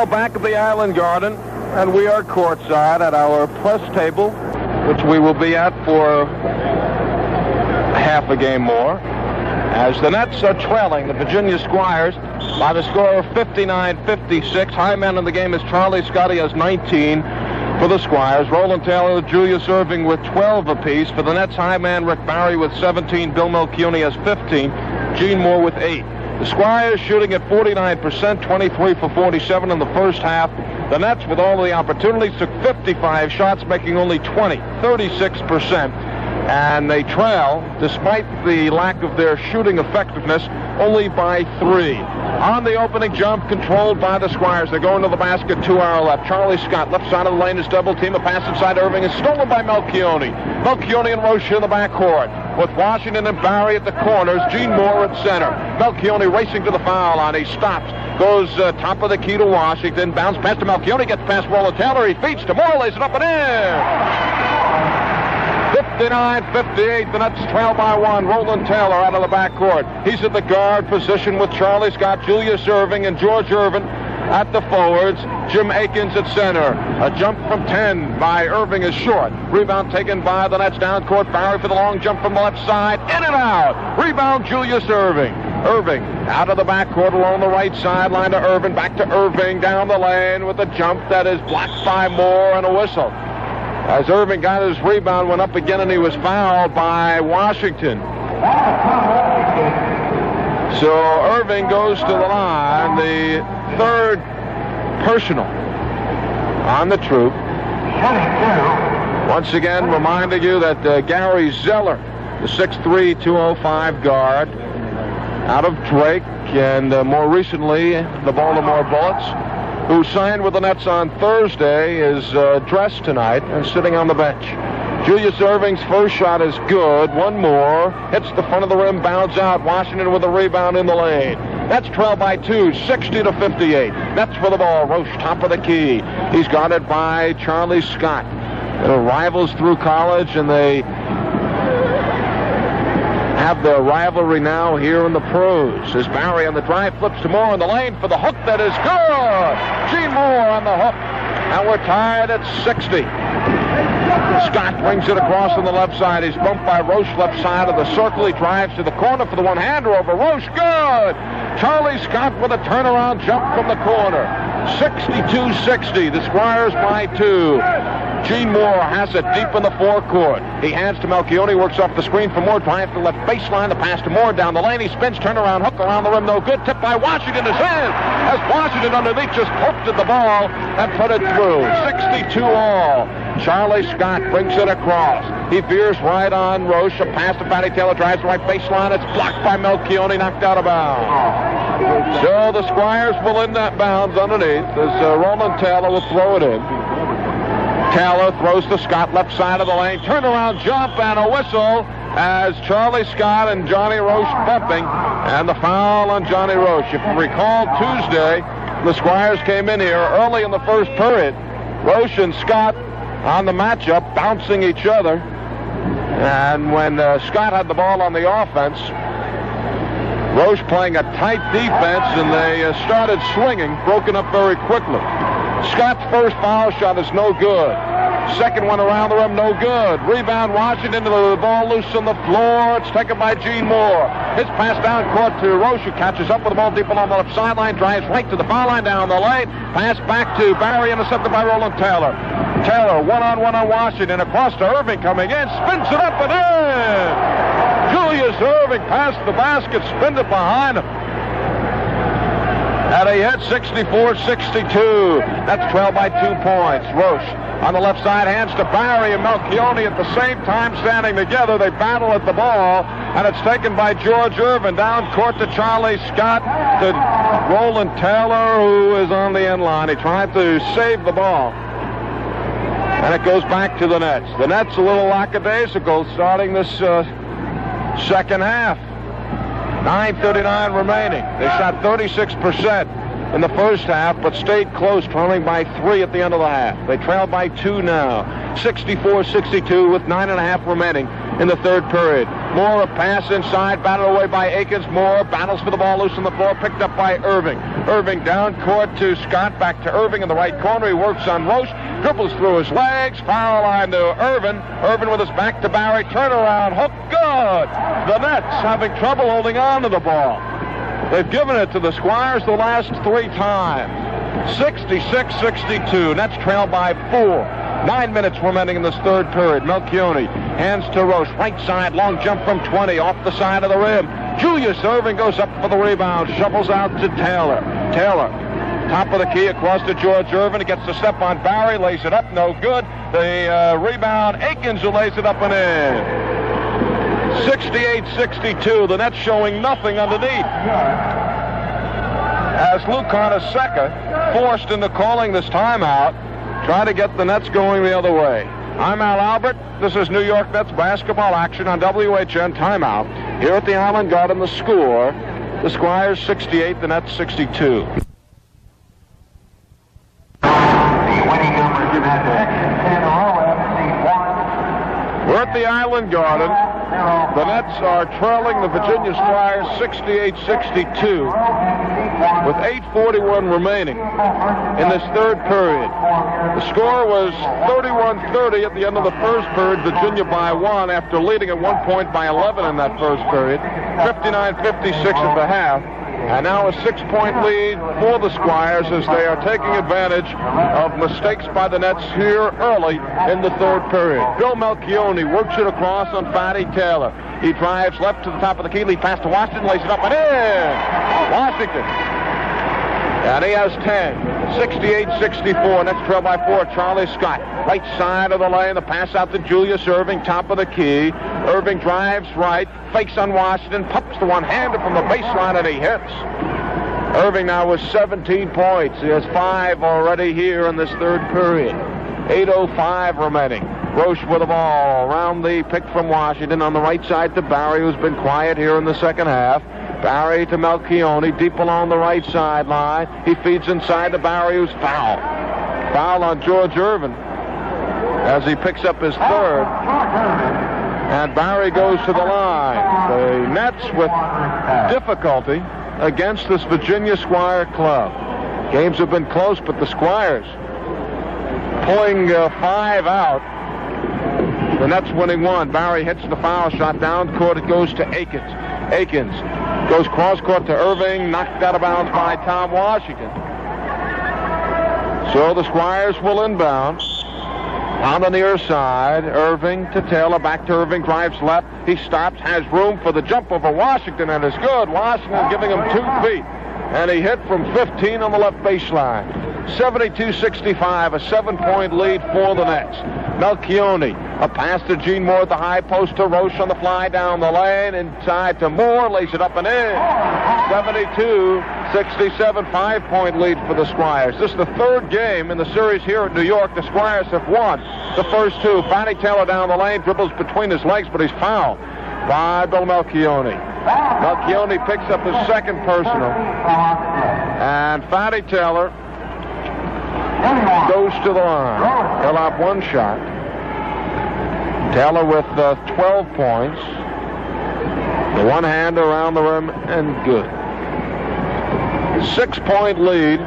back at the Island Garden, and we are courtside at our press table, which we will be at for half a game more, as the Nets are trailing the Virginia Squires by the score of 59-56. High man in the game is Charlie Scott. He has 19 for the Squires. Roland Taylor, Julius Erving with 12 apiece. For the Nets, high man Rick Barry with 17. Bill Melchionni has 15. Gene Moore with 8. The Squires shooting at 49%, 23 for 47 in the first half. The Nets, with all of the opportunities, took 55 shots, making only 20, 36%. And they trail, despite the lack of their shooting effectiveness, only by 3. On the opening jump, controlled by the Squires. They go into the basket, 2 hour left. Charlie Scott, left side of the lane, is double team. A pass inside Erving is stolen by Melchionni. Melchionni and Roche in the backcourt, with Washington and Barry at the corners. Gene Moore at center. Melchionni racing to the foul line. He stops. Goes top of the key to Washington. Bounce pass to Melchionni. Gets past Roland Taylor. He feeds to Moore. Lays it up and in. 59-58, the Nets trail by 1. Roland Taylor out of the backcourt. He's at the guard position with Charlie Scott, Julius Erving, and George Irvin at the forwards. Jim Akins at center. A jump from 10 by Erving is short. Rebound taken by the Nets down court. Barry for the long jump from the left side. In and out. Rebound Julius Erving. Erving out of the backcourt along the right sideline to Irvin. Back to Erving down the lane with a jump that is blocked by Moore and a whistle. As Erving got his rebound, went up again, and he was fouled by Washington. So Erving goes to the line, the third personal on the troop. Once again, reminding you that Gary Zeller, the 6'3", 205 guard, out of Drake, and more recently, the Baltimore Bullets, who signed with the Nets on Thursday, is dressed tonight and sitting on the bench. Julius Erving's first shot is good. One more. Hits the front of the rim, bounds out. Washington with a rebound in the lane. Nets trail by 2, 60-58. Nets for the ball. Roche, top of the key. He's guarded by Charlie Scott. They're rivals through college, and they have their rivalry now here in the pros. As Barry on the drive flips to Moore in the lane for the hook that is good. Gene Moore on the hook. And we're tied at 60. Scott brings it across on the left side. He's bumped by Roche left side of the circle. He drives to the corner for the one-hander over Roche. Good. Charlie Scott with a turnaround jump from the corner. 62-60. The Squires by 2. Gene Moore has it deep in the forecourt. He hands to Melchionni, works off the screen for Moore, drives to the left baseline, the pass to Moore down the lane. He spins, turnaround, hook around the rim, no good. Tip by Washington is in. As Washington underneath just poked at the ball and put it through. 62 all. Charlie Scott brings it across. He veers right on Roche. A pass to Patty Taylor, drives the right baseline. It's blocked by Melchionni, knocked out of bounds. So the Squires will in that bounds underneath as Roland Taylor will throw it in. Taylor throws to Scott, left side of the lane. Turnaround jump and a whistle as Charlie Scott and Johnny Roche bumping. And the foul on Johnny Roche. If you recall, Tuesday, the Squires came in here early in the first period. Roche and Scott on the matchup, bouncing each other. And when Scott had the ball on the offense, Roche playing a tight defense, and they started swinging, broken up very quickly. Scott's first foul shot is no good. Second one around the rim, no good. Rebound Washington, the ball loose on the floor. It's taken by Gene Moore. His pass down court to Roche, who catches up with the ball deep along the left sideline, drives right to the foul line down the lane. Pass back to Barry, intercepted by Roland Taylor. Taylor, one-on-one on Washington, across to Erving coming in, spins it up and in. Julius Erving past the basket, spins it behind him. And he hit 64-62. That's trailed by 2 points. Roche on the left side, hands to Barry and Melchionni at the same time standing together. They battle at the ball, and it's taken by George Irvin. Down court to Charlie Scott, to Roland Taylor, who is on the end line. He tried to save the ball. And it goes back to the Nets. The Nets a little lackadaisical starting this second half. 9:39 remaining. They shot 36%. in the first half, but stayed close, trailing by 3 at the end of the half. They trail by 2 now, 64-62 with 9.5 remaining in the third period. Moore, a pass inside, batted away by Akins. Moore battles for the ball loose on the floor, picked up by Erving. Erving down court to Scott, back to Erving in the right corner. He works on Roche, dribbles through his legs, foul line to Erving. Erving with his back to Barry, turnaround, hook, good. The Nets having trouble holding on to the ball. They've given it to the Squires the last 3 times. 66-62. Nets trail by 4. 9 minutes remaining in this third period. Melchionni hands to Roche. Right side, long jump from 20 off the side of the rim. Julius Erving goes up for the rebound. Shovels out to Taylor. Taylor, top of the key across to George Erving. He gets the step on Barry, lays it up, no good. The rebound, Akins, who lays it up and in. 68-62. The Nets showing nothing underneath. As Lou Carnesecca forced into calling this timeout, try to get the Nets going the other way. I'm Al Albert. This is New York Nets basketball action on WHN timeout. Here at the Island Garden, the score, the Squires 68, the Nets 62. The winning numbers in that section 10 1. We're at the Island Garden. The Nets are trailing the Virginia Squires 68-62 with 8:41 remaining in this third period. The score was 31-30 at the end of the first period. Virginia by 1 after leading at one point by 11 in that first period. 59-56 at the half. And now a 6-point lead for the Squires as they are taking advantage of mistakes by the Nets here early in the third period. Bill Melchionni works it across on Fatty Taylor. He drives left to the top of the key, lead pass to Washington, lays it up and in! Washington. And he has 10. 68-64. Nets trail by 4. Charlie Scott. Right side of the lane. The pass out to Julius Erving. Top of the key. Erving drives right. Fakes on Washington. Pumps the one-hander from the baseline and he hits. Erving now with 17 points. He has 5 already here in this third period. 8:05 remaining. Roche with the ball. Around the pick from Washington on the right side to Barry, who's been quiet here in the second half. Barry to Melchionni, deep along the right sideline. He feeds inside to Barry, who's fouled. Foul on George Erving as he picks up his third. And Barry goes to the line. The Nets with difficulty against this Virginia Squire club. Games have been close, but the Squires pulling 5 out. The Nets winning 1. Barry hits the foul shot down court. It goes to Akins. Akins goes cross court to Erving, knocked out of bounds by Tom Washington. So the Squires will inbound. On the near side, Erving to Taylor, back to Erving, drives left. He stops, has room for the jump over Washington, and is good. Washington giving him 2 feet. And he hit from 15 on the left baseline. 72-65, a 7-point lead for the Nets. Melchionni, a pass to Gene Moore at the high post to Roche on the fly down the lane. Inside to Moore, lays it up and in. 72-67, 5-point lead for the Squires. This is the third game in the series here at New York. The Squires have won the first 2. Fatty Taylor down the lane, dribbles between his legs, but he's fouled by Bill Melchionni. Melchionni picks up his second personal. And Fatty Taylor goes to the line. He'll have 1 shot. Taylor with 12 points. The one-hander around the rim and good. 6-point lead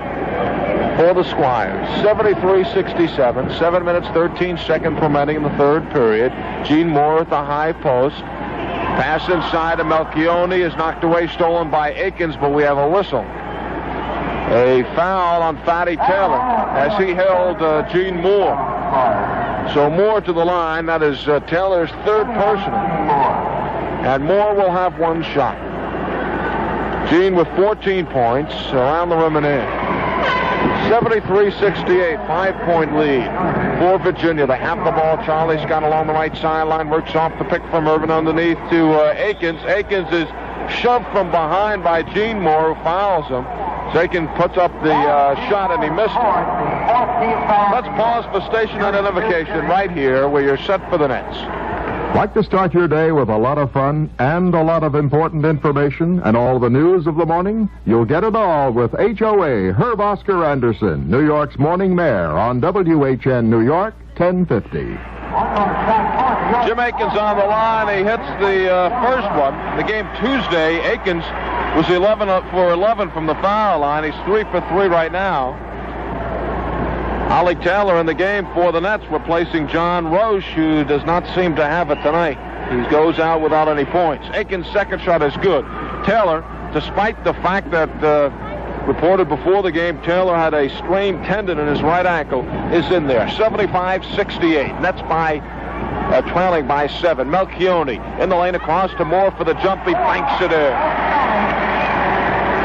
for the Squires. 73-67. 7 minutes, 13 seconds remaining in the third period. Gene Moore at the high post. Pass inside to Melchionni is knocked away, stolen by Akins, but we have a whistle. A foul on Fatty Taylor as he held Gene Moore. So Moore to the line. That is Taylor's third personal. And Moore will have 1 shot. Gene with 14 points around the rim and in. 73-68, 5-point lead for Virginia. They have the ball. Charlie Scott along the right sideline, works off the pick from Erving underneath to Akins. Akins is shoved from behind by Gene Moore, who fouls him. Aiken puts up the shot and he missed it. Let's pause for station identification right here where you're set for the Nets. Like to start your day with a lot of fun and a lot of important information and all the news of the morning? You'll get it all with HOA Herb Oscar Anderson, New York's morning mayor on WHN New York, 1050. Jim Akins on the line. He hits the first one. The game Tuesday, Akins was 11 for 11 from the foul line. He's 3 for 3 right now. Ollie Taylor in the game for the Nets, replacing John Roche, who does not seem to have it tonight. He goes out without any points. Akins' second shot is good. Taylor, despite the fact that reported before the game Taylor had a strained tendon in his right ankle, is in there. 75-68. Nets by trailing by 7. Melchionni in the lane across to Moore for the jump. He banks it in.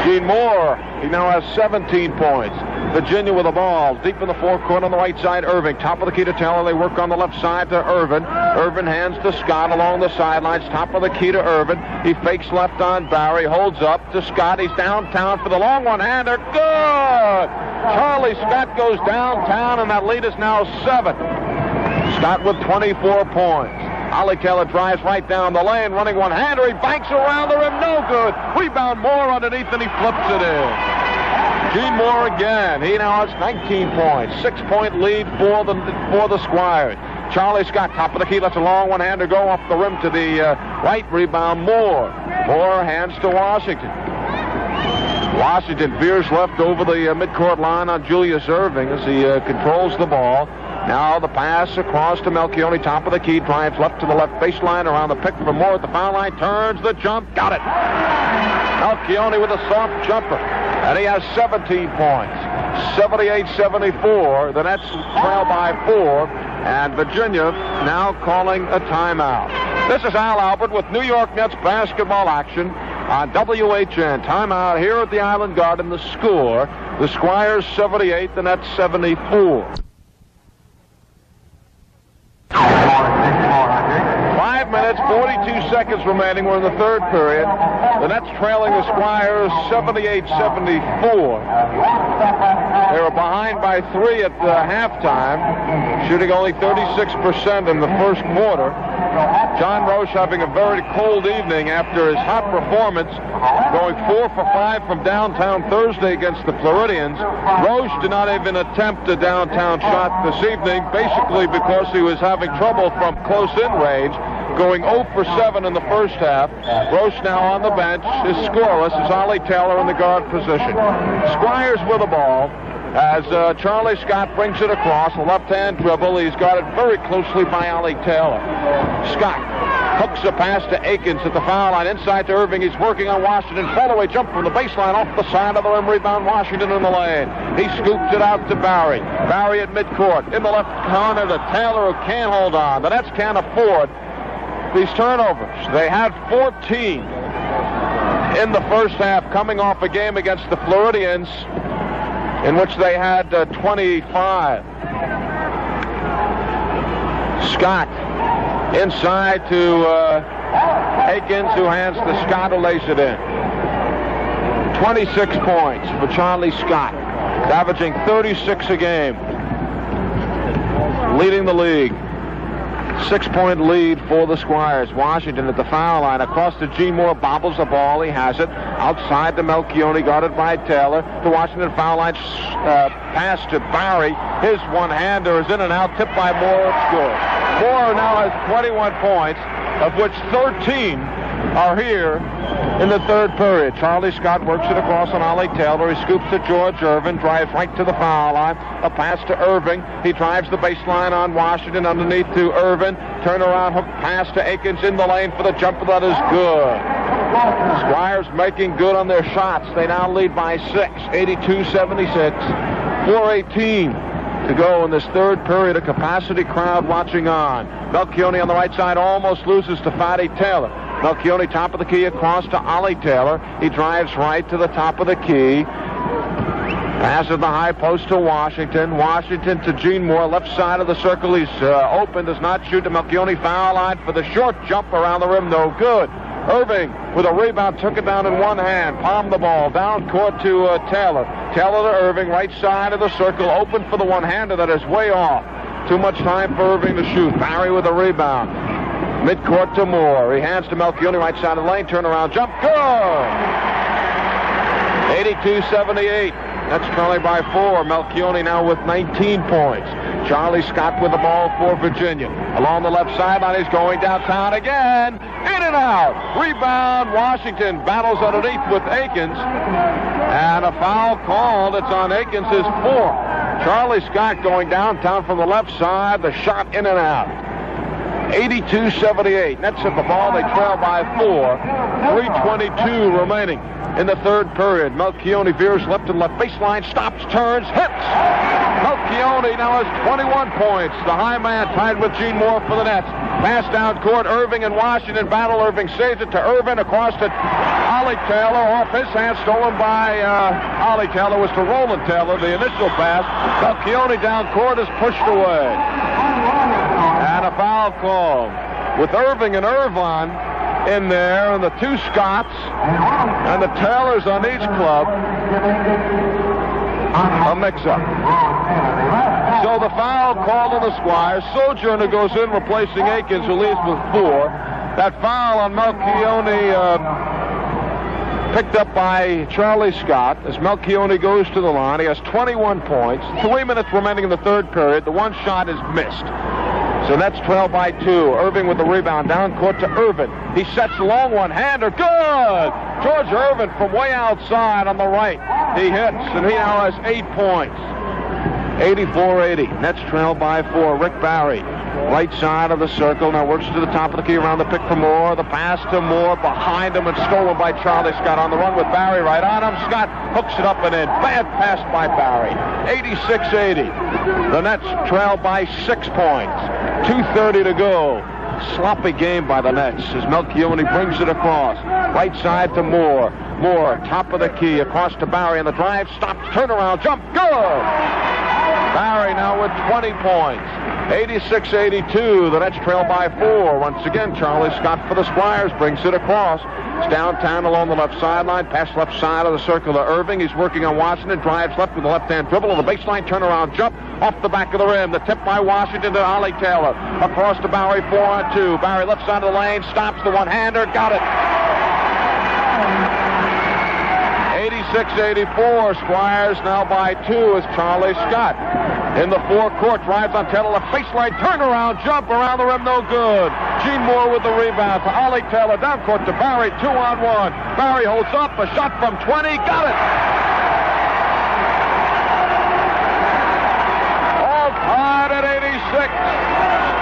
Gene Moore, he now has 17 points. Virginia with the ball deep in the forecourt on the right side. Erving, top of the key to Taylor. They work on the left side to Erving. Erving hands to Scott along the sidelines. Top of the key to Erving. He fakes left on Barry. Holds up to Scott. He's downtown for the long one-hander. Good! Charlie Scott goes downtown, and that lead is now 7. Scott with 24 points. Ollie Taylor drives right down the lane, running one-hander. He banks around the rim. No good. Rebound Moore underneath, and he flips it in. Gene Moore again. He now has 19 points. 6-point lead for the Squires. Charlie Scott, top of the key, lets a long one-hander go off the rim to the right. Rebound Moore. Moore hands to Washington. Washington veers left over the midcourt line on Julius Erving as he controls the ball. Now the pass across to Melchionni, top of the key, drives left to the left baseline around the pick for Moore at the foul line, turns the jump, got it. Melchionni with a soft jumper, and he has 17 points. 78-74, the Nets trail by 4, and Virginia now calling a timeout. This is Al Albert with New York Nets basketball action on WHN. Timeout here at the Island Garden. The score, the Squires 78, the Nets 74. 5 minutes, 42 seconds remaining. We're in the third period. The Nets trailing the Squires 78-74. They were behind by 3 at the halftime, shooting only 36% in the first quarter. John Roche having a very cold evening after his hot performance, going 4 for 5 from downtown Thursday against the Floridians. Roche did not even attempt a downtown shot this evening, basically because he was having trouble from close in range, going 0 for 7 in the first half. Roche now on the bench is scoreless as Ollie Taylor in the guard position. Squires with the ball as Charlie Scott brings it across, a left-hand dribble. He's guarded very closely by Ollie Taylor. Scott hooks a pass to Akins at the foul line. Inside to Erving. He's working on Washington. Fall-away jump from the baseline off the side of the rim. Rebound Washington in the lane. He scoops it out to Barry. Barry at midcourt. In the left corner to Taylor, who can't hold on. The Nets can't afford these turnovers. They had 14 in the first half, coming off a game against the Floridians in which they had 25. Scott inside to Akins, who hands to Scott, who lays it in. 26 points for Charlie Scott, averaging 36 a game, leading the league. 6-point lead for the Squires. Washington at the foul line. Across to Gene Moore, bobbles the ball. He has it. Outside to Melchionni, guarded by Taylor. To Washington foul line. Pass to Barry. His one-hander is in and out. Tipped by Moore. It's good. Moore now has 21 points, of which 13 are here in the third period. Charlie Scott works it across on Ollie Taylor. He scoops to George Erving, drives right to the foul line. A pass to Erving. He drives the baseline on Washington, underneath to Erving. Turnaround hook pass to Akins in the lane for the jumper. That is good. Squires making good on their shots. They now lead by 6, 82-76. 4:18 to go in this third period. A capacity crowd watching on. Melchionni on the right side almost loses to Fatty Taylor. Melchionni top of the key across to Ollie Taylor. He drives right to the top of the key. Passes the high post to Washington. Washington to Gene Moore, left side of the circle. He's open, does not shoot. To Melchionni, foul line for the short jump around the rim, no good. Erving with a rebound, took it down in one hand, palmed the ball, down court to Taylor. Taylor to Erving, right side of the circle, open for the one-hander that is way off. Too much time for Erving to shoot. Barry with a rebound. Midcourt to Moore. He hands to Melchionni, right side of the lane. Turnaround jump. Good! 82-78. That's Charlie by 4. Melchionni now with 19 points. Charlie Scott with the ball for Virginia. Along the left sideline, he's going downtown again. In and out. Rebound. Washington battles underneath with Akins. And a foul called. It's on Akins' 4th. Charlie Scott going downtown from the left side. The shot in and out. 82-78. Nets hit the ball. They trail by 4. 3:22 remaining in the third period. Melchionni veers left and left baseline, stops, turns, hits. Melchionni now has 21 points. The high man tied with Gene Moore for the Nets. Pass down court. Erving and Washington battle. Erving saves it to Erving across to Ollie Taylor. Off his hand, stolen by Ollie Taylor. Was to Roland Taylor, the initial pass. Melchionni down court is pushed away. And a foul call with Erving and Irvine in there, and the 2 Scotts and the Taylors on each club. A mix-up. So the foul called on the Squires. Sojourner goes in, replacing Akins, who leaves with 4. That foul on Melchionni picked up by Charlie Scott as Melchionni goes to the line. He has 21 points. 3 minutes remaining in the third period. The one shot is missed. So that's trailed by 2. Erving with the rebound. Down court to Erving. He sets the long one-hander. Good! George Erving from way outside on the right. He hits, and he now has 8 points. 84-80. Nets trailed by 4. Rick Barry, right side of the circle. Now works to the top of the key around the pick for Moore. The pass to Moore behind him and stolen by Charlie Scott. On the run with Barry right on him. Scott hooks it up and in. Bad pass by Barry. 86-80. The Nets trail by 6 points. 2:30 to go. Sloppy game by the Nets as Melchionni brings it across. Right side to Moore. Moore, top of the key, across to Barry on the drive. Stops, turnaround, jump, good! Barry now with 20 points. 86-82. The Nets trail by 4. Once again, Charlie Scott for the Squires brings it across. It's downtown along the left sideline. Pass left side of the circle to Erving. He's working on Washington. Drives left with a left-hand dribble on the baseline. Turnaround jump off the back of the rim. The tip by Washington to Ollie Taylor. Across to Barry, 4-on-2. Barry left side of the lane. Stops the one-hander. Got it. 86-84. Squires now by 2 as Charlie Scott in the forecourt. Drives on Taylor. Left baseline. Turnaround jump around the rim. No good. Gene Moore with the rebound to Ollie Taylor. Down court to Barry. 2-on-1. Barry holds up. A shot from 20. Got it. All tied at 86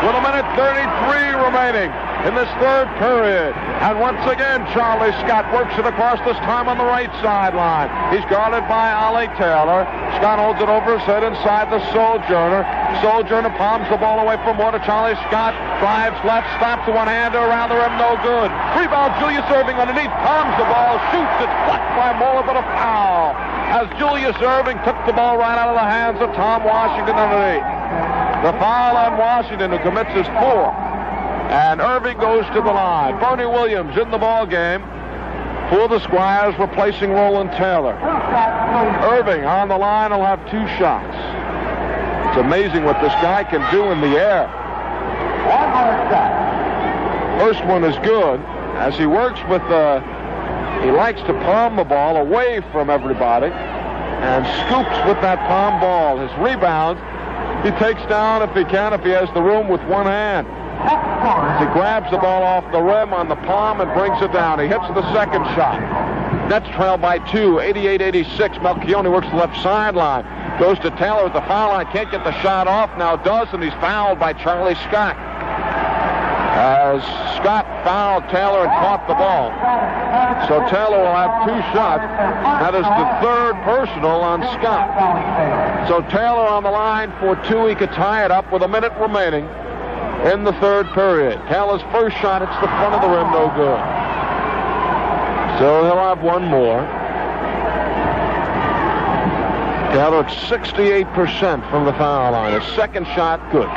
with 1:33 remaining in this third period. And once again, Charlie Scott works it across, this time on the right sideline. He's guarded by Ollie Taylor. Scott holds it over his head inside the Sojourner. Sojourner palms the ball away from Moore to Charlie Scott. Drives left, stops the one-hander around the rim, no good. Rebound, Julius Erving underneath, palms the ball, shoots it, blocked by Moore, but a foul. As Julius Erving took the ball right out of the hands of Tom Washington underneath. The foul on Washington, who commits his 4th. And Erving goes to the line. Bernie Williams in the ball game for the Squires, replacing Roland Taylor. Erving on the line will have 2 shots. It's amazing what this guy can do in the air. First one is good as he works with he likes to palm the ball away from everybody and scoops with that palm ball. His rebounds he takes down if he can, if he has the room, with one hand. He grabs the ball off the rim on the palm and brings it down. He hits the second shot. Nets trail by 2, 88-86. Melchionni works the left sideline. Goes to Taylor at the foul line. Can't get the shot off. Now does, and he's fouled by Charlie Scott. As Scott fouled Taylor and caught the ball. So Taylor will have 2 shots. That is the 3rd personal on Scott. So Taylor on the line for 2. He could tie it up with a minute remaining in the third period. Taylor's first shot hits the front of the rim, no good. So he'll have 1 more. Taylor at 68% from the foul line. His second shot, good.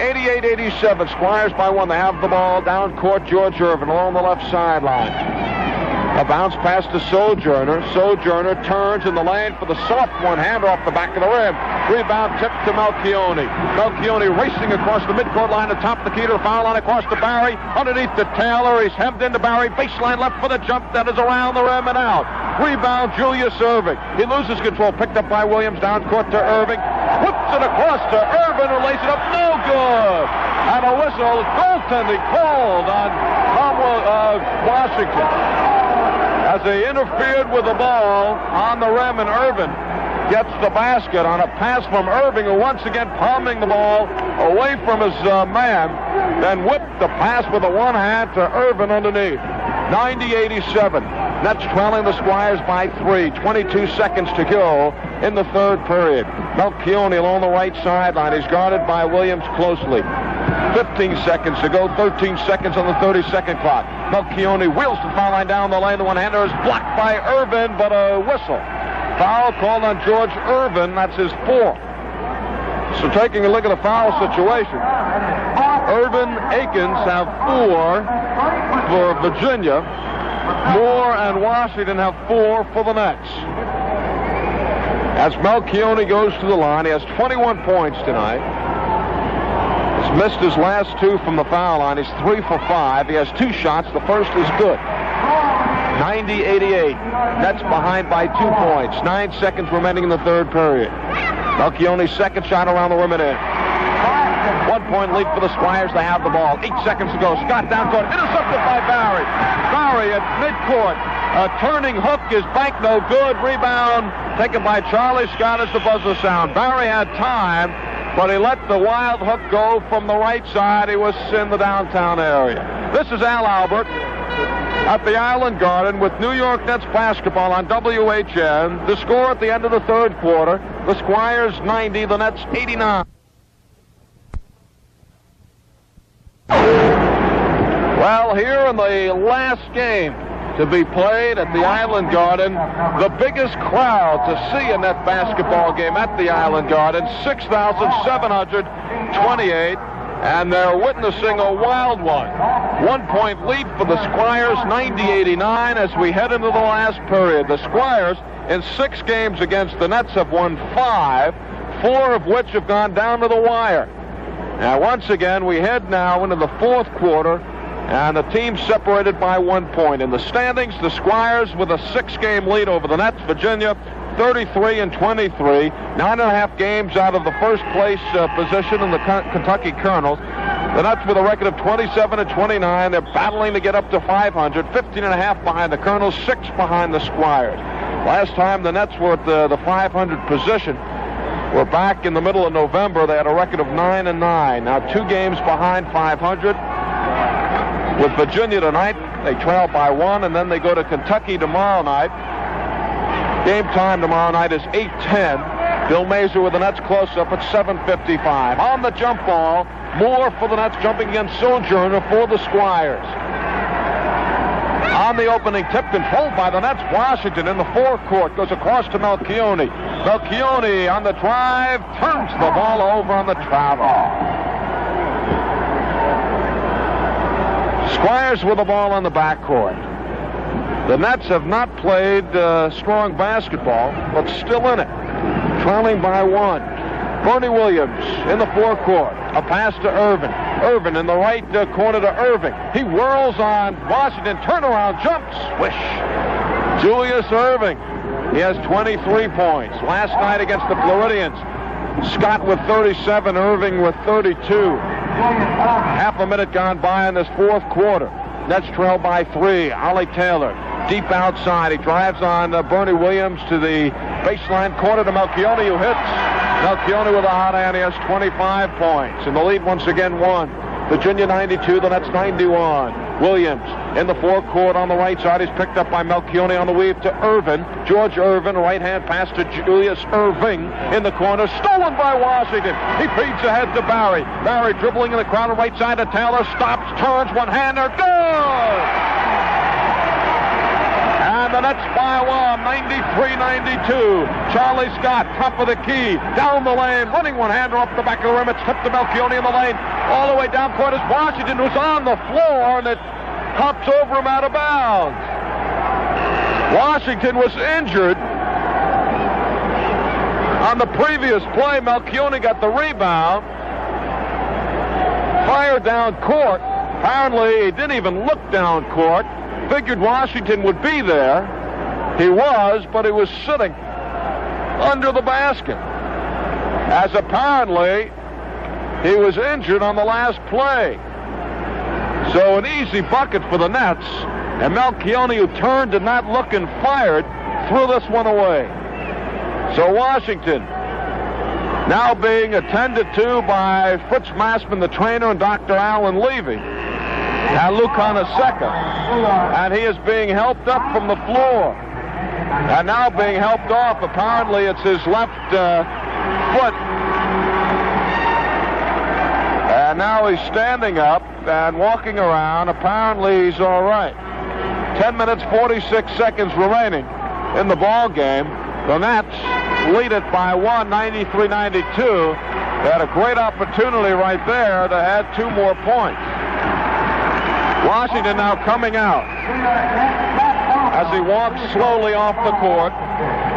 88-87. Squires by 1. They have the ball down court. George Erving along the left sideline. A bounce pass to Sojourner. Sojourner turns in the lane for the soft one-hander off the back of the rim. Rebound tipped to Melchionni. Melchionni racing across the midcourt line, atop the key to the foul line, across to Barry. Underneath to Taylor. He's hemmed into Barry. Baseline left for the jump. That is around the rim and out. Rebound, Julius Erving. He loses control. Picked up by Williams. Down court to Erving. Whips it across to Erving, who lays it up. No good. And a whistle. Goaltending called on Washington, as they interfered with the ball on the rim, and Erving gets the basket on a pass from Erving, who once again palming the ball away from his man, then whipped the pass with a one hand to Erving underneath. 90-87. Nets trailing the Squires by 3. 22 seconds to go in the third period. Melchionni along the right sideline. He's guarded by Williams closely. 15 seconds to go. 13 seconds on the 30-second clock. Melchionni wheels the foul line down the lane. The one-hander is blocked by Erving, but a whistle. Foul called on George Erving. That's his fourth. So taking a look at the foul situation, Erving, Akins have 4 for Virginia. Moore and Washington have 4 for the Nets. As Melchionni goes to the line, he has 21 points tonight. He's missed his last 2 from the foul line. He's 3 for 5. He has 2 shots. The first is good. 90-88. Nets behind by 2 points. 9 seconds remaining in the third period. Melchionni's second shot around the rim and in. 1-point lead for the Squires. They have the ball. 8 seconds to go. Scott down court. Intercepted by Barry. Barry at midcourt. A turning hook is banked, no good. Rebound taken by Charlie Scott as the buzzer sound. Barry had time, but he let the wild hook go from the right side. He was in the downtown area. This is Al Albert at the Island Garden with New York Nets basketball on WHN. The score at the end of the third quarter, the Squires 90, the Nets 89. Well, here in the last game to be played at the Island Garden, the biggest crowd to see a net basketball game at the Island Garden, 6,728, and they're witnessing a wild one. 1-point lead for the Squires, 90-89, as we head into the last period. The Squires, in 6 games against the Nets, have won 5, 4 of which have gone down to the wire. Now, once again, we head now into the fourth quarter, and the team separated by 1 point. In the standings, the Squires with a 6-game lead over the Nets. Virginia, 33-23, 9.5 games out of the first place position in the Kentucky Colonels. The Nets with a record of 27-29. They're battling to get up to 500, 15.5 behind the Colonels, 6 behind the Squires. Last time the Nets were at the 500 position, we're back in the middle of November. They had a record of 9-9. Now 2 games behind 500. With Virginia tonight, they trail by 1, and then they go to Kentucky tomorrow night. Game time tomorrow night is 8:10. Bill Mazur with the Nets close-up at 7:55. On the jump ball, Moore for the Nets jumping against Sojourner for the Squires. On the opening tip, controlled by the Nets, Washington in the forecourt goes across to Melchionni. Melchionni on the drive, turns the ball over on the travel. Squires with the ball on the backcourt. The Nets have not played strong basketball, but still in it. Trailing by 1. Bernie Williams in the forecourt. A pass to Erving. Erving in the right corner to Erving. He whirls on Washington. Turnaround, jumps. Swish. Julius Erving. He has 23 points. Last night against the Floridians, Scott with 37, Erving with 32. Half a minute gone by in this fourth quarter. Nets trail by 3. Ollie Taylor deep outside. He drives on Bernie Williams to the baseline corner to Melchionni, who hits. Melchionni with a hot hand. He has 25 points. And the lead once again 1. Virginia 92, the Nets 91. Williams in the forecourt on the right side. He's picked up by Melchionni on the weave to Erving. George Erving, right-hand pass to Julius Erving in the corner. Stolen by Washington. He feeds ahead to Barry. Barry dribbling in the crowd on the right side to Taylor. Stops, turns, one-hander. Good! And the Nets by 1, 93-92. Charlie Scott, top of the key, down the lane, running one-hander up the back of the rim. It's tipped to Melchionni in the lane. All the way down court is Washington, who's on the floor, and it hops over him out of bounds. Washington was injured on the previous play. Melchionni got the rebound, fired down court. Apparently, he didn't even look down court. Figured Washington would be there. He was, but he was sitting under the basket, as apparently he was injured on the last play. So an easy bucket for the Nets, and Melchionni, who turned and not look and fired, threw this one away. So Washington now being attended to by Fritz Massman, the trainer, and Dr. Alan Levy. Now Luke Haneseka, and he is being helped up from the floor, and now being helped off. Apparently it's his left foot, and now he's standing up and walking around. Apparently he's all right. 10 minutes, 46 seconds remaining in the ball game. The Nets lead it by 1, 93-92. They had a great opportunity right there to add 2 more points. Washington now coming out as he walks slowly off the court.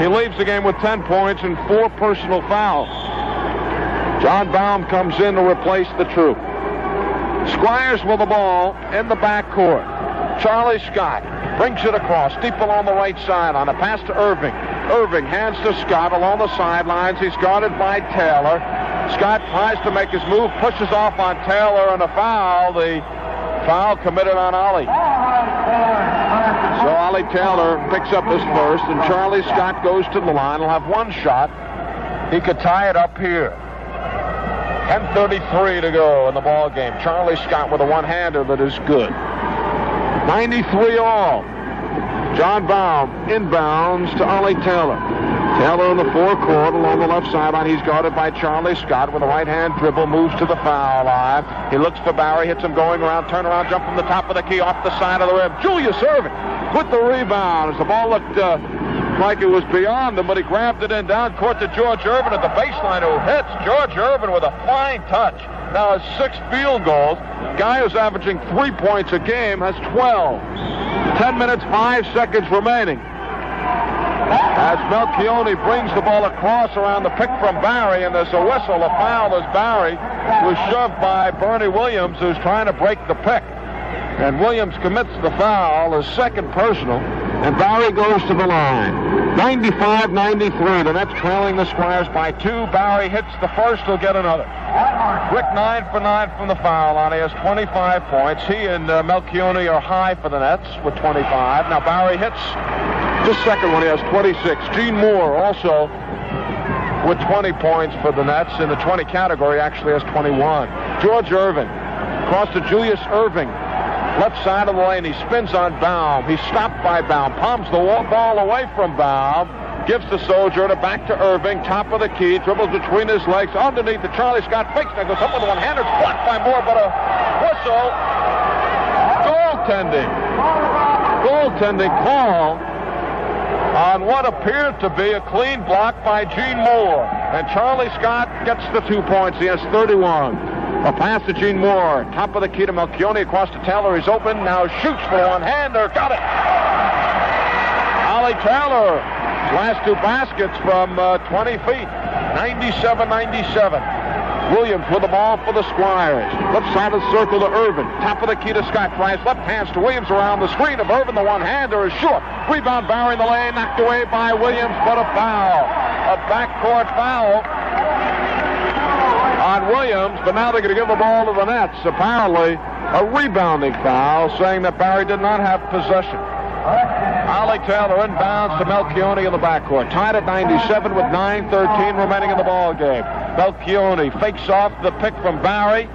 He leaves the game with 10 points and 4 personal fouls. John Baum comes in to replace the troop. Squires with the ball in the backcourt. Charlie Scott brings it across, deep along the right side on a pass to Erving. Erving hands to Scott along the sidelines. He's guarded by Taylor. Scott tries to make his move, pushes off on Taylor, and a foul. The foul committed on Ollie. So Ollie Taylor picks up his first, and Charlie Scott goes to the line. He'll have 1 shot. He could tie it up here. 10:33 to go in the ball game. Charlie Scott with a one-hander that is good. 93 all. John Baum inbounds to Ollie Taylor. Taylor in the forecourt along the left sideline. He's guarded by Charlie Scott with a right-hand dribble, moves to the foul line. He looks for Barry, hits him going around, turn around, jump from the top of the key off the side of the rim. Julius Erving with the rebound as the ball looked like it was beyond him, but he grabbed it in down court to George Erving at the baseline, who hits. George Erving with a fine touch. Now has 6 field goals. Guy who's averaging 3 points a game has 12. 10 minutes, 5 seconds remaining. As Melchionni brings the ball across around the pick from Barry, and there's a whistle, a foul as Barry was shoved by Bernie Williams, who's trying to break the pick. And Williams commits the foul, his second personal, and Barry goes to the line. 95-93, the Nets trailing the Squires by 2. Barry hits the first, he'll get another. Rick 9 for 9 from the foul line. He has 25 points. He and Melchionni are high for the Nets with 25. Now Barry hits the second one. He has 26. Gene Moore also with 20 points for the Nets. In the 20 category, actually has 21. George Erving across to Julius Erving. Left side of the lane. He spins on Baum. He's stopped by Baum. Palms the ball away from Baum. Gives the Sojourner back to Erving. Top of the key. Dribbles between his legs. Underneath the Charlie Scott fakes. Now goes up with one hander. It's blocked by Moore, but a whistle. Goaltending call on what appeared to be a clean block by Gene Moore. And Charlie Scott gets the 2 points. He has 31. A pass to Gene Moore. Top of the key to Melchionni. Across to Taylor. He's open. Now shoots for one-hander. Got it. Ollie Taylor. Last 2 baskets from 20 feet. 97-97. Williams with the ball for the Squires. Left side of the circle to Erving. Top of the key to Scott. Tries left hands to Williams around the screen of Erving. The one-hander is short. Rebound Barry in the lane. Knocked away by Williams, but a foul. A backcourt foul on Williams, but now they're going to give the ball to the Nets. Apparently, a rebounding foul, saying that Barry did not have possession. Ollie Taylor inbounds to Melchionni in the backcourt. Tied at 97 with 9:13 remaining in the ball game. Melchionni fakes off the pick from Barry.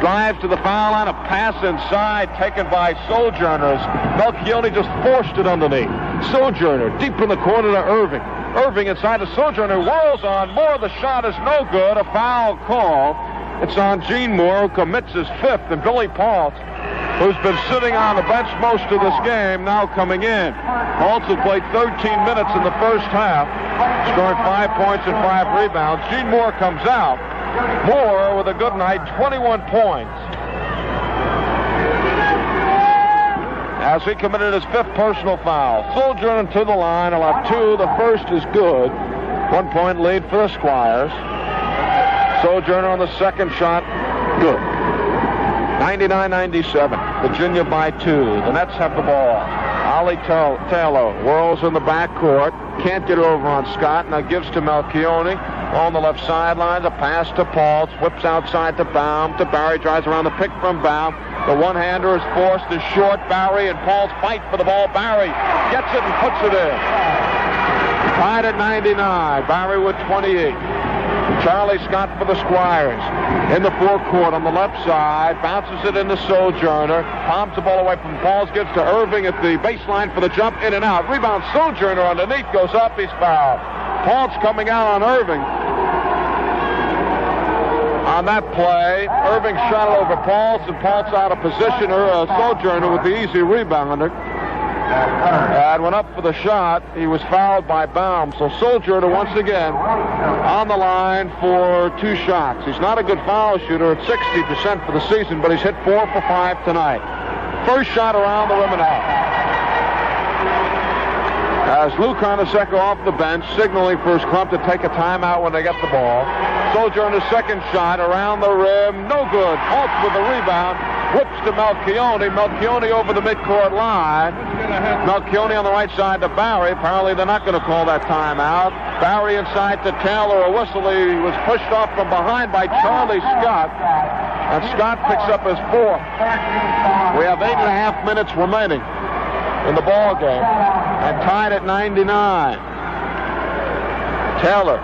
Drives to the foul line. A pass inside taken by Sojourners. Melchionni just forced it underneath. Sojourner deep in the corner to Erving. Erving inside the Sojourner, whirls on Moore. The shot is no good. A foul call. It's on Gene Moore, who commits his 5th, and Billy Paultz, who's been sitting on the bench most of this game, now coming in. Paultz, who played 13 minutes in the first half, scoring 5 points and 5 rebounds. Gene Moore comes out. Moore with a good night, 21 points. as he committed his 5th personal foul. Sojourner to the line, allowed 2. The first is good. 1 point lead for the Squires. Sojourner on the second shot, good. 99-97. Virginia by 2. The Nets have the ball. Ollie Taylor whirls in the backcourt. Can't get over on Scott. Now gives to Melchionni on the left sideline. A pass to Paultz. Whips outside to Baum. To Barry. Drives around the pick from Baum. The one-hander is forced. Is short. Barry and Paultz fight for the ball. Barry gets it and puts it in. Tied at 99. Barry with 28. Charlie Scott for the Squires. In the forecourt on the left side. Bounces it into Sojourner. Palms the ball away from Paultz. Gives to Erving at the baseline for the jump. In and out. Rebound Sojourner underneath. Goes up. He's fouled. Paultz coming out on Erving. On that play, Erving shot it over Paultz, and Paultz out of position. Sojourner with the easy rebounder. And went up for the shot. He was fouled by Baum. So Sojourner once again on the line for 2 shots. He's not a good foul shooter at 60% for the season, but he's hit 4 for 5 tonight. First shot around the rim and out. As Lou Carnesecco off the bench, signaling for his club to take a timeout when they get the ball. Sojourner's second shot around the rim, no good. Paultz with the rebound, whips to Melchionni. Melchionni over the midcourt line. Melchionni on the right side to Barry. Apparently they're not going to call that timeout. Barry inside to Taylor. A whistle. He was pushed off from behind by Charlie Scott. And Scott picks up his 4th. We have 8.5 minutes remaining in the ball game, and tied at 99. Taylor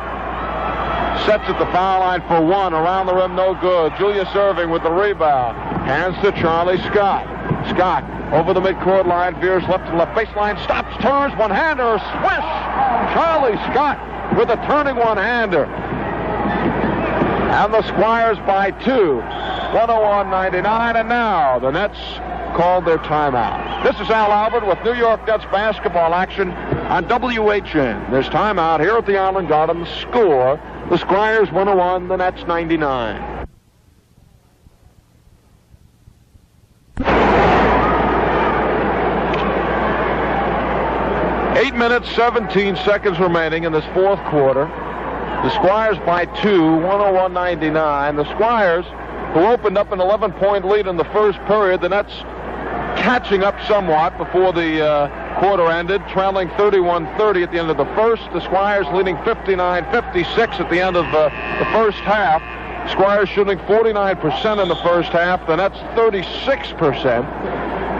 sets at the foul line for 1. Around the rim, no good. Julius Erving with the rebound. Hands to Charlie Scott. Scott over the midcourt line, veers left to left baseline, stops, turns, one-hander, swish! Charlie Scott with a turning one-hander. And the Squires by 2. 101-99, and now the Nets called their timeout. This is Al Albert with New York Nets basketball action on WHN. There's timeout here at the Island Garden. Score, the Squires 101, the Nets 99. Eight minutes, 17 seconds remaining in this 4th quarter. The Squires by 2, 101-99. The Squires, who opened up an 11-point lead in the first period, the Nets catching up somewhat before the quarter ended, trailing 31-30 at the end of the first. The Squires leading 59-56 at the end of the first half. Squires shooting 49% in the first half, the Nets 36%.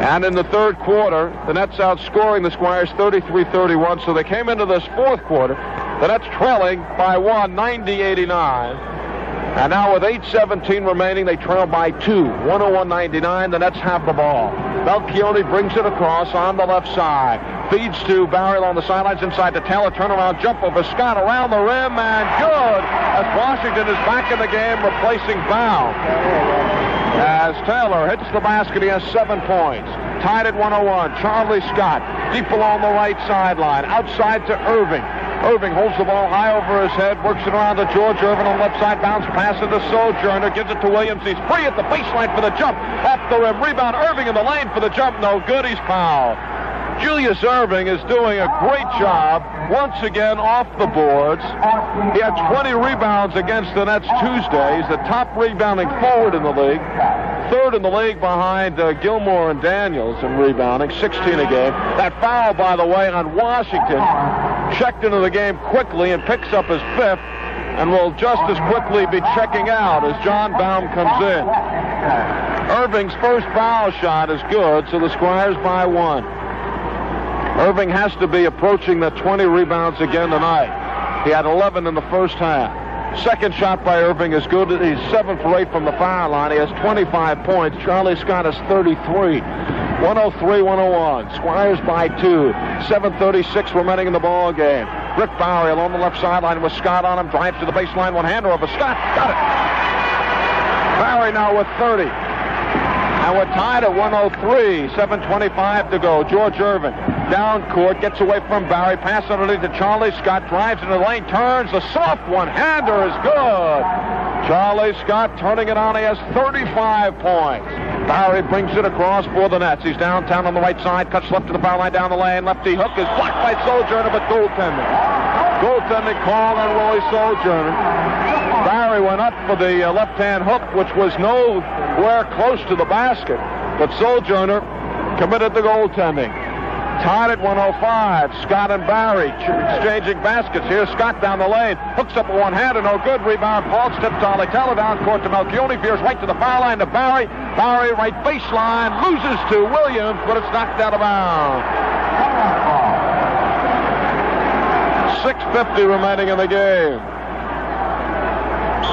And in the third quarter, the Nets outscoring the Squires 33-31, so they came into this 4th quarter, the Nets trailing by 1, 90-89. And now with 8:17 remaining, they trail by 2, 101-99. The Nets have the ball. Melchionni brings it across on the left side. Feeds to Barry on the sidelines inside to Taylor. Turnaround jump over Scott around the rim, and good! As Washington is back in the game, replacing Baum. As Taylor hits the basket, he has 7 points. Tied at 101. Charlie Scott deep along the right sideline. Outside to Erving. Erving holds the ball high over his head, works it around to George Erving on the left side, bounce pass into Sojourner, gives it to Williams. He's free at the baseline for the jump, off the rim, rebound, Erving in the lane for the jump, no good, he's fouled. Julius Erving is doing a great job once again off the boards. He had 20 rebounds against the Nets Tuesday. He's the top rebounding forward in the league. 3rd in the league behind Gilmore and Daniels in rebounding, 16 a game. That foul, by the way, on Washington, checked into the game quickly and picks up his 5th, and will just as quickly be checking out as John Baum comes in. Erving's first foul shot is good, so the Squires by 1. Erving has to be approaching the 20 rebounds again tonight. He had 11 in the first half. Second shot by Erving is good. He's 7 for 8 from the foul line. He has 25 points. Charlie Scott has 33. 103-101. Squires by 2. 7:36 remaining in the ball game. Rick Bowery along the left sideline with Scott on him. Drives to the baseline. One-hander over Scott. Got it. Bowery now with 30. And we're tied at 103. 7:25 to go. George Erving down court, gets away from Barry. Pass underneath to Charlie Scott. Drives into the lane. Turns. The soft one-hander is good. Charlie Scott turning it on. He has 35 points. Barry brings it across for the Nets. He's downtown on the right side, cuts left to the foul line down the lane. Lefty hook is blocked by Sojourner, but goaltending. Goaltending call on Willie Sojourner. Barry went up for the left-hand hook, which was nowhere close to the basket, but Sojourner committed the goaltending. Tied at 105. Scott and Barry exchanging baskets. Here's Scott down the lane. Hooks up a one-hander. No good. Rebound. Paultz tips to Auld Lang Syne. Down court to Melchionni. Veers right to the foul line to Barry. Barry right baseline. Loses to Williams, but it's knocked out of bounds. 6:50 remaining in the game.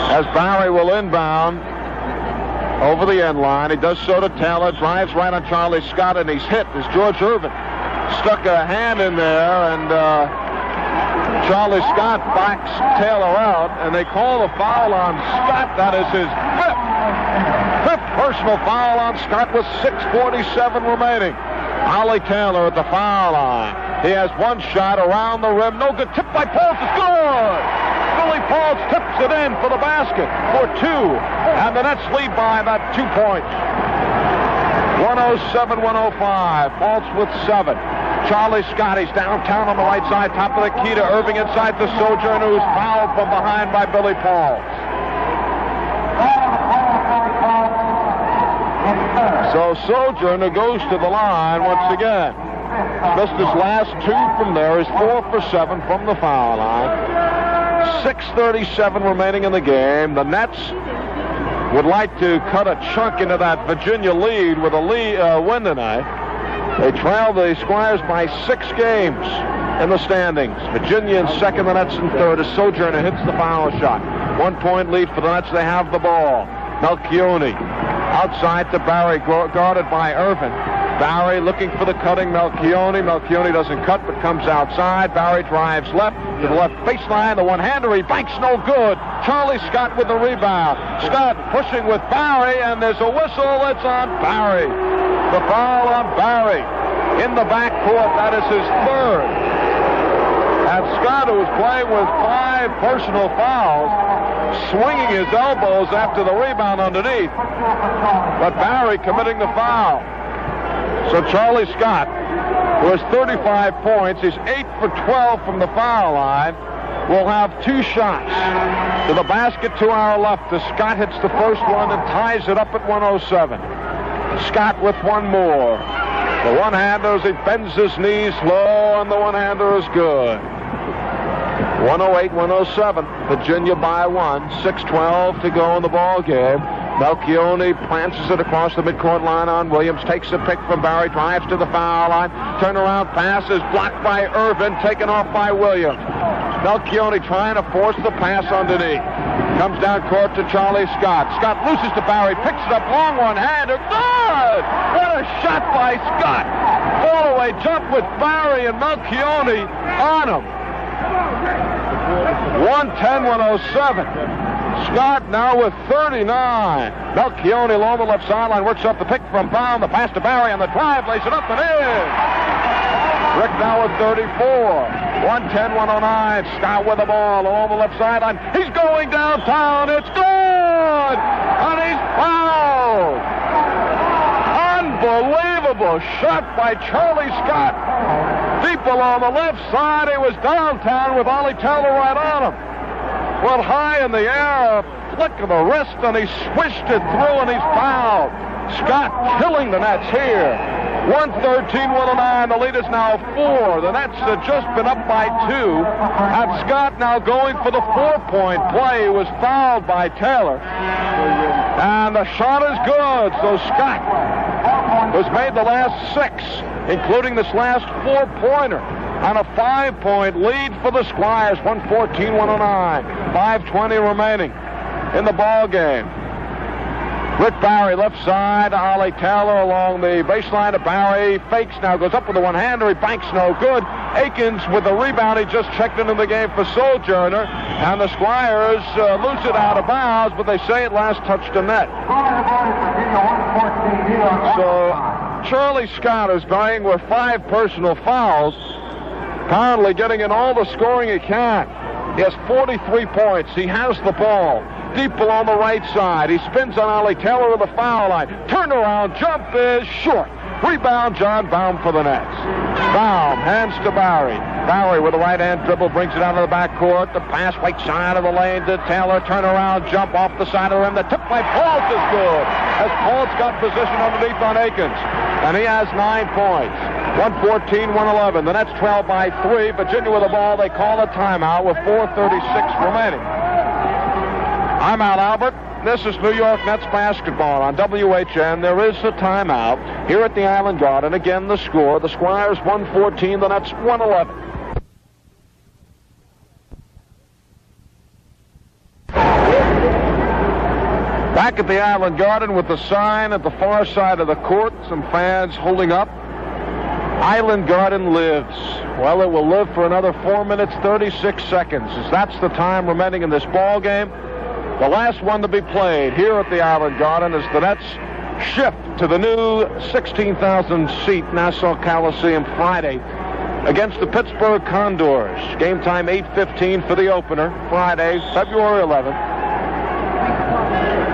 As Barry will inbound over the end line. He does so to Taylor. Drives right on Charlie Scott, and he's hit as George Erving stuck a hand in there, and Charlie Scott backs Taylor out, and they call the foul on Scott. That is his fifth personal foul on Scott with 6:47 remaining. Ollie Taylor at the foul line. He has one shot around the rim. No good. Tipped by Paultz. It's good. Billy Paultz tips it in for the basket for 2, and the Nets lead by about 2 points. 107-105. Paultz with 7. Charlie Scott, he's downtown on the right side, top of the key to Erving inside the Sojourner, who's fouled from behind by Billy Paultz. So Sojourner goes to the line once again. Just his last 2 from there. He's 4 for 7 from the foul line. 6:37 remaining in the game. The Nets would like to cut a chunk into that Virginia lead with a win tonight. They trail the Squires by 6 games in the standings. Virginia in second, the Nets in third as Sojourner hits the foul shot. 1 point lead for the Nets. They have the ball. Melchionni outside to Barry, guarded by Erving. Barry looking for the cutting Melchionni. Melchionni doesn't cut but comes outside. Barry drives left to the left baseline. The one-hander, he banks no good. Charlie Scott with the rebound. Scott pushing with Barry, and there's a whistle. It's on Barry. The foul on Barry in the backcourt. That is his 3rd. And Scott, who was playing with 5 personal fouls, swinging his elbows after the rebound underneath. But Barry committing the foul. So Charlie Scott, who has 35 points, is 8 for 12 from the foul line, will have 2 shots. To the basket to our left as Scott hits the first one and ties it up at 107. Scott with 1 more. The one-hander, as he bends his knees low, and the one-hander is good. 108-107. Virginia by 1. 6:12 to go in the ball game. Melchionni plances it across the midcourt line on Williams. Takes a pick from Barry. Drives to the foul line. Turnaround pass is blocked by Erving. Taken off by Williams. Melchionni trying to force the pass underneath. Comes down court to Charlie Scott. Scott loses to Barry. Picks it up. Long one-hander. Good! What a shot by Scott. Fall-away jump with Barry and Melchionni on him. 110-107. Scott now with 39. Melchionni along the left sideline works up the pick from Brown. The pass to Barry on the drive, lays it up and in. Rick now with 34. 110-109. Scott with the ball along the left sideline. He's going downtown. It's good, and he's fouled. Unbelievable shot by Charlie Scott. Deep along the left side. He was downtown with Ollie Taylor right on him. Went high in the air, a flick of the wrist, and he swished it through, and he's fouled. Scott killing the Nets here. 113-109. The lead is now 4. The Nets have just been up by 2. And Scott now going for the 4-point play. He was fouled by Taylor. And the shot is good. So Scott has made the last 6, including this last 4-pointer. On a 5-point lead for the Squires. 114-109. 5:20 remaining in the ball game. Rick Barry left side. Ollie Taylor along the baseline to Barry. Fakes now, goes up with the one-hander. He banks no good. Akins with the rebound. He just checked into the game for Sojourner. And the Squires lose it out of bounds, but they say it last touched the net. So Charlie Scott is playing with 5 personal fouls. Apparently getting in all the scoring he can. He has 43 points. He has the ball. deep along the right side. He spins on Ollie Taylor to the foul line. Turnaround jump is short. Rebound, John Baum for the Nets. Baum hands to Barry. Barry with a right-hand dribble brings it out of the backcourt. The pass right side of the lane to Taylor. Turnaround jump off the side of the rim. The tip by Paultz is good, as Paultz got position underneath on Akins. And he has 9 points. 114-111. The Nets trail by 3. Virginia with the ball. They call a timeout with 4:36 remaining. I'm Marv Albert. This is New York Nets basketball on WHN. There is a timeout here at the Island Garden. Again, the score. The Squires 114, the Nets 111. Back at the Island Garden with the sign at the far side of the court. Some fans holding up. Island Garden lives. Well, it will live for another 4 minutes, 36 seconds, as that's the time remaining in this ball game. The last one to be played here at the Island Garden as the Nets shift to the new 16,000-seat Nassau Coliseum Friday against the Pittsburgh Condors. Game time 8:15 for the opener, Friday, February 11th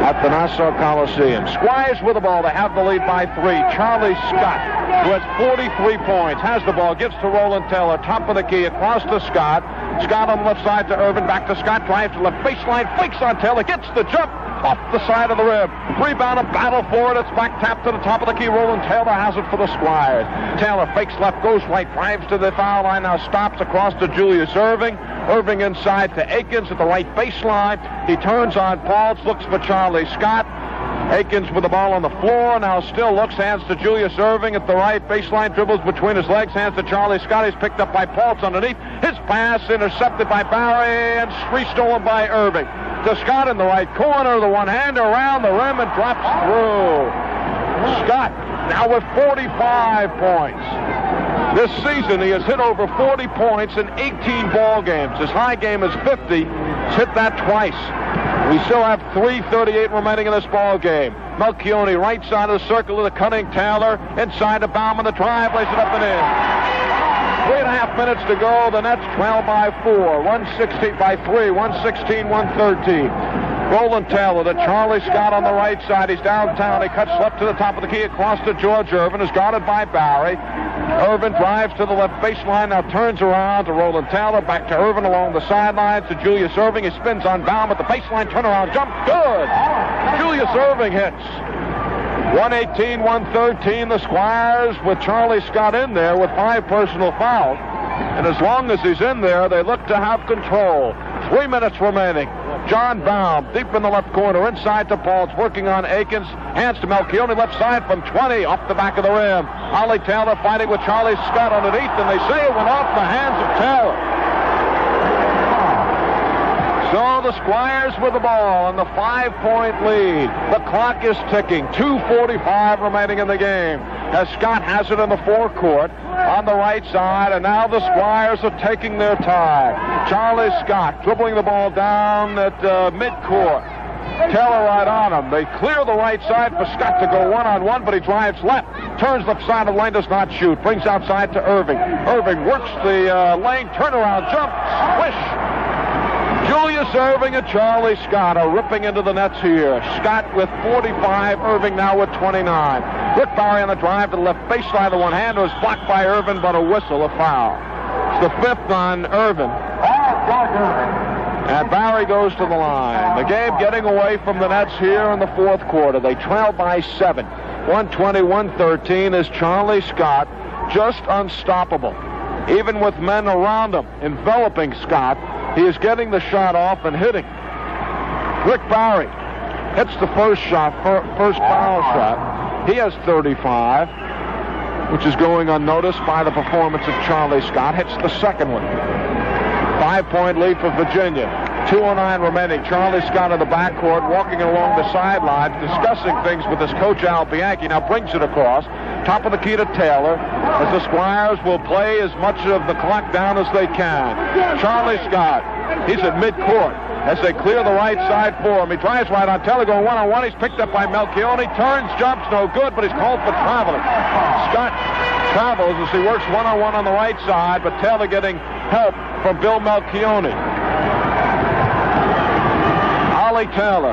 at the Nassau Coliseum. Squires with the ball. They have the lead by 3. Charlie Scott, who has 43 points, has the ball, gives to Roland Taylor, top of the key, across to Scott. Scott on the left side to Erving, back to Scott, drives to left baseline, fakes on Taylor, gets the jump off the side of the rim. Rebound, a battle for it. It's back tap to the top of the key. Roland Taylor has it for the Squires. Taylor fakes left, goes right, drives to the foul line, now stops across to Julius Erving. Erving inside to Akins at the right baseline. He turns on Paultz, looks for Charlie Scott. Akins with the ball on the floor, now still looks, hands to Julius Erving at the right baseline, dribbles between his legs, hands to Charlie Scott. He's picked up by Paultz underneath. His pass intercepted by Barry and restolen by Erving. To Scott in the right corner, the one-hander around the rim and drops through. Scott now with 45 points. This season he has hit over 40 points in 18 ball games. His high game is 50. He's hit that twice. We still have 3:38 remaining in this ball game. Melchionni, right side of the circle to the cutting Taylor. Inside to Baum on the drive, lays it up and in. 3.5 minutes to go. The Nets trail by 4. 116 by 3. 116-113. Roland Taylor to Charlie Scott on the right side. He's downtown. He cuts left to the top of the key across to George Erving. Is guarded by Barry. Erving drives to the left baseline. Now turns around to Roland Taylor. Back to Erving along the sidelines to Julius Erving. He spins on Baum at the baseline. Turnaround jump. Good. Julius Erving hits. 118-113. The Squires with Charlie Scott in there with 5 personal fouls. And as long as he's in there, they look to have control. 3 minutes remaining. John Baum, deep in the left corner, inside to Paultz, working on Akins. Hands to Melchionni, left side from 20, off the back of the rim. Ollie Taylor fighting with Charlie Scott underneath, and they say it went off the hands of Taylor. So the Squires with the ball and the 5-point lead. The clock is ticking. 2:45 remaining in the game. As Scott has it in the forecourt on the right side, and now the Squires are taking their time. Charlie Scott dribbling the ball down at midcourt. Taylor right on him. They clear the right side for Scott to go one-on-one, but he drives left. Turns left side of the lane, does not shoot. Brings outside to Erving. Erving works the lane, turnaround jump, swish. Julius Erving and Charlie Scott are ripping into the Nets here. Scott with 45, Erving now with 29. Rick Barry on the drive to the left baseline. The one-hander is blocked by Erving, but a whistle, a foul. It's the 5th on Erving. And Barry goes to the line. The game getting away from the Nets here in the 4th quarter. They trail by 7. 120-113 is Charlie Scott, just unstoppable. Even with men around him enveloping Scott, he is getting the shot off and hitting. Rick Barry hits the first shot, first foul shot. He has 35, which is going unnoticed by the performance of Charlie Scott. Hits the second one. 5-point lead for Virginia. 2:09 remaining. Charlie Scott in the backcourt, walking along the sidelines, discussing things with his coach, Al Bianchi. Now brings it across. Top of the key to Taylor, as the Squires will play as much of the clock down as they can. Charlie Scott, he's at midcourt as they clear the right side for him. He drives right on Taylor, going one-on-one. He's picked up by Melchionni. Turns, jumps, no good, but he's called for traveling. Scott travels as he works one-on-one on the right side, but Taylor getting help from Bill Melchionni. Charlie Taylor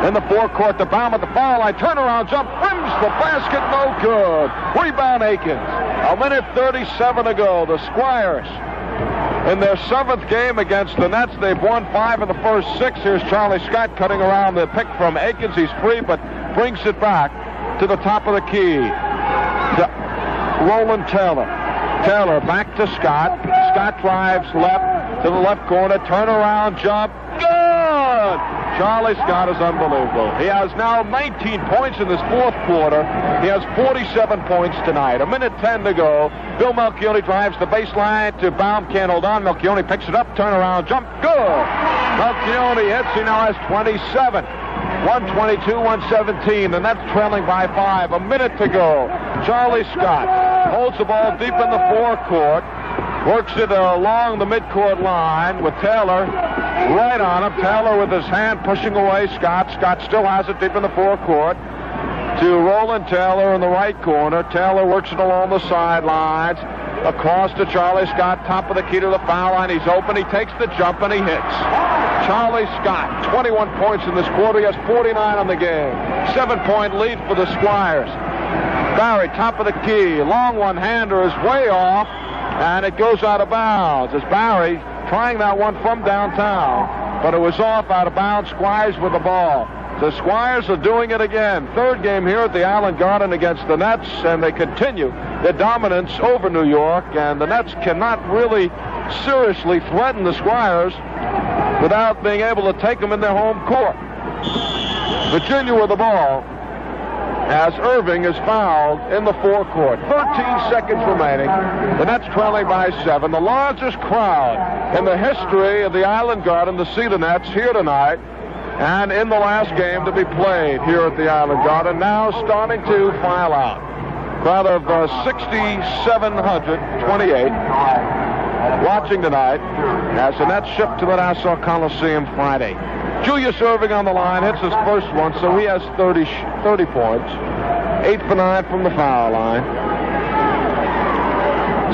in the forecourt to Baum at the foul line. Turnaround jump, rims the basket, no good. Rebound Aikens. A minute 37 to go. The Squires, in their 7th game against the Nets, they've won 5 of the first 6. Here's Charlie Scott cutting around the pick from Aikens. He's free, but brings it back to the top of the key. Roland Taylor. Taylor back to Scott. Scott drives left to the left corner. Turnaround jump. Good! Charlie Scott is unbelievable. He has now 19 points in this 4th quarter. He has 47 points tonight. A minute 10 to go. Bill Melchionni drives the baseline to Baum. Can't hold on. Melchionni picks it up. Turnaround jump. Good! Melchionni hits. He now has 27. 122-117, and that's trailing by 5. A minute to go. Charlie Scott holds the ball deep in the forecourt, works it along the midcourt line with Taylor right on him. Taylor with his hand pushing away Scott. Scott still has it deep in the forecourt to Roland Taylor in the right corner. Taylor works it along the sidelines. Across to Charlie Scott, top of the key to the foul line. He's open. He takes the jump and he hits. Charlie Scott, 21 points in this quarter. He has 49 on the game. 7-point lead for the Squires. Barry, top of the key. Long one-hander is way off, and it goes out of bounds. As Barry trying that one from downtown, but it was off, out of bounds. Squires with the ball. The Squires are doing it again. 3rd game here at the Island Garden against the Nets, and they continue their dominance over New York, and the Nets cannot really seriously threaten the Squires without being able to take them in their home court. Virginia with the ball as Erving is fouled in the forecourt. 13 seconds remaining. The Nets trailing by 7. The largest crowd in the history of the Island Garden to see the Nets here tonight, and in the last game to be played here at the Island Garden, now starting to file out. Crowd of 6,728 watching tonight as the Nets ship to the Nassau Coliseum Friday. Julius Erving on the line, hits his first one, so he has 30 points. 8 for 9 from the foul line.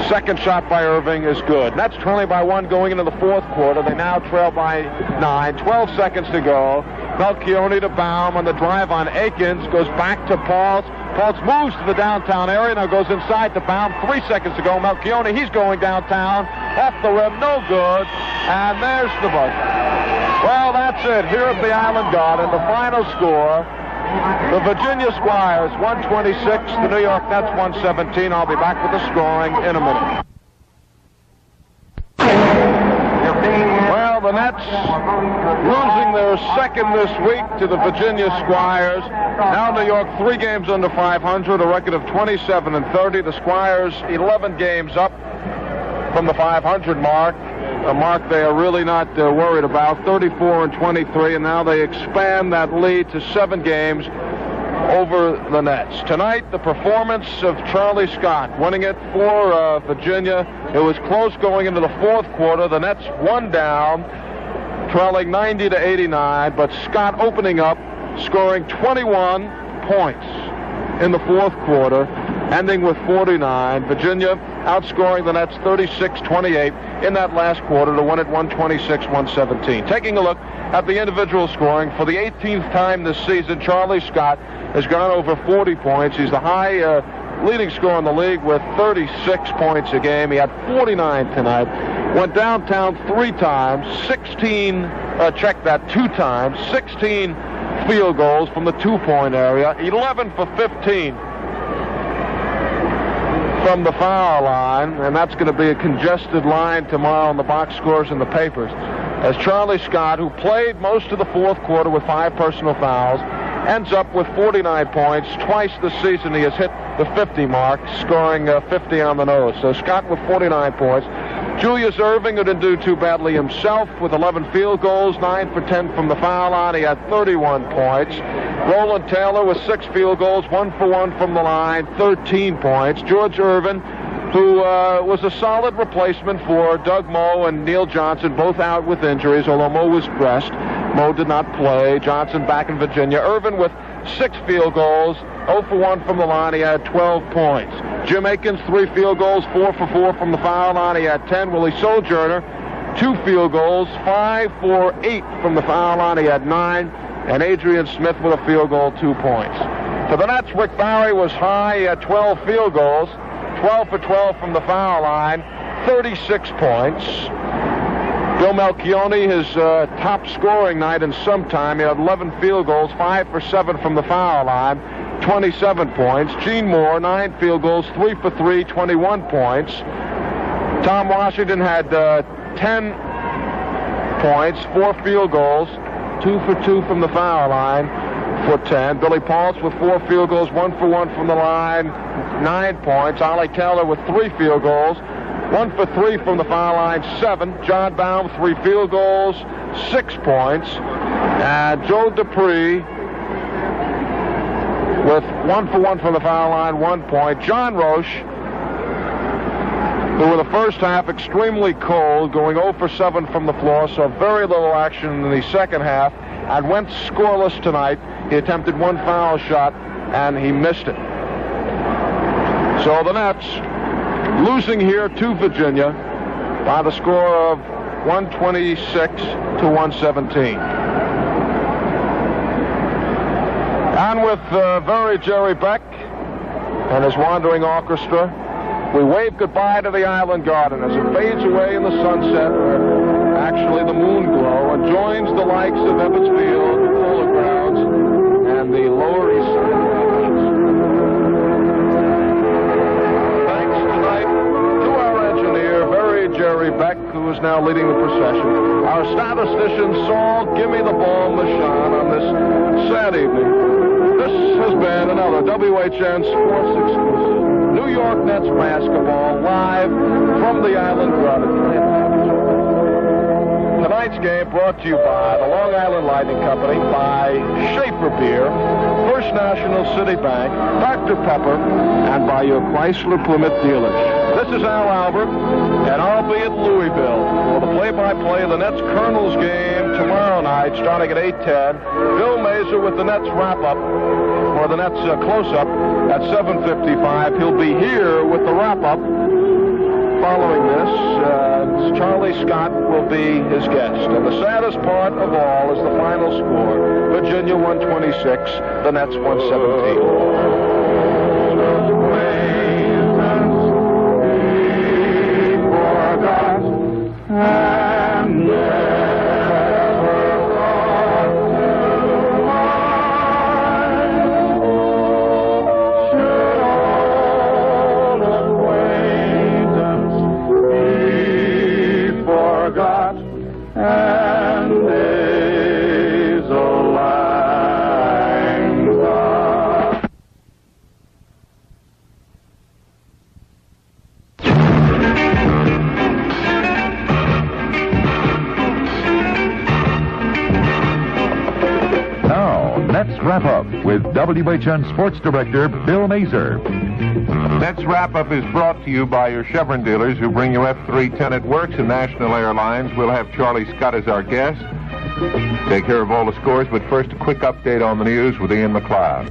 Second shot by Erving is good. Nets trailing by 1 going into the 4th quarter. They now trail by 9. 12 seconds to go. Melchionni to Baum on the drive on Aikens. Goes back to Paultz. Paultz moves to the downtown area. Now goes inside to Baum. 3 seconds to go. Melchionni, he's going downtown. Off the rim, no good. And there's the buzzer. Well, that's it. Here at the Island Garden, the final score. The Virginia Squires, 126. The New York Nets, 117. I'll be back with the scoring in a minute. Well, the Nets losing their second this week to the Virginia Squires. Now New York 3 games under 500, a record of 27-30. The Squires 11 games up from the 500 mark. A mark they are really not worried about, 34-23, and now they expand that lead to 7 games over the Nets. Tonight, the performance of Charlie Scott, winning it for Virginia. It was close going into the 4th quarter. The Nets 1 down, trailing 90-89, but Scott opening up, scoring 21 points in the 4th quarter, ending with 49. Virginia outscoring the Nets 36-28 in that last quarter to win it 126-117. Taking a look at the individual scoring, for the 18th time this season, Charlie Scott has gone over 40 points. He's the high leading scorer in the league with 36 points a game. He had 49 tonight. Went downtown 3 times, 2 times, 16 field goals from the 2-point area, 11 for 15 from the foul line, and that's going to be a congested line tomorrow in the box scores in the papers, as Charlie Scott, who played most of the 4th quarter with 5 personal fouls, ends up with 49 points. Twice this season he has hit the 50 mark, scoring 50 on the nose. So Scott with 49 points. Julius Erving, who didn't do too badly himself, with 11 field goals, 9 for 10 from the foul line. He had 31 points. Roland Taylor with 6 field goals, 1 for 1 from the line, 13 points. George Ervin, who was a solid replacement for Doug Moe and Neil Johnson, both out with injuries, although Moe was dressed. Moe did not play. Johnson back in Virginia. Ervin with 6 field goals, 0 for 1 from the line. He had 12 points. Jim Akins, 3 field goals, 4 for 4 from the foul line. He had 10. Willie Sojourner 2 field goals, 5 for 8 from the foul line. He had 9. And Adrian Smith with a field goal, 2 points. For the Nets, Rick Barry was high. He had 12 field goals, 12 for 12 from the foul line, 36 points. Bill Melchionni, his top scoring night in some time, he had 11 field goals, 5 for 7 from the foul line, 27 points. Gene Moore, 9 field goals, 3 for 3, 21 points. Tom Washington had 10 points, 4 field goals, 2 for 2 from the foul line for 10. Billy Paultz with 4 field goals, 1 for 1 from the line, 9 points. Ollie Taylor with 3 field goals, 1 for 3 from the foul line, 7. John Baum, 3 field goals, 6 points. And Joe Dupree with 1 for 1 from the foul line, 1 point. John Roche, who in the first half extremely cold, going 0 for 7 from the floor, so very little action in the second half, and went scoreless tonight. He attempted 1 foul shot, and he missed it. So the Nets losing here to Virginia by the score of 126 to 117. And with very Jerry Beck and his wandering orchestra, we wave goodbye to the Island Garden as it fades away in the sunset, where actually the moon glow, and joins the likes of Ebbets Field, the Polo Grounds, and the Lower East Side. Thanks tonight to our engineer, very Jerry Beck, who is now leading the procession. Our statistician, Saul Gimme the Ball Michon, on this sad evening. This has been another WHN Sports Exclusive. New York Nets basketball live from the Island Garden. Tonight's game brought to you by the Long Island Lighting Company, by Schaefer Beer, First National City Bank, Dr. Pepper, and by your Chrysler Plymouth dealers. This is Al Albert, and I'll be at Louisville for the play-by-play of the Nets Colonels game tomorrow night, starting at 8:10. Bill Mazur with the Nets wrap-up, or the Nets close-up, at 7:55. He'll be here with the wrap-up. Following this, Charlie Scott will be his guest. And the saddest part of all is the final score. Virginia 126, the Nets 117. Wrap Up with WHN Sports Director Bill Mazur. Nets Wrap Up is brought to you by your Chevron dealers who bring you F-310 It Works and National Airlines. We'll have Charlie Scott as our guest. Take care of all the scores, but first a quick update on the news with Ian McLeod.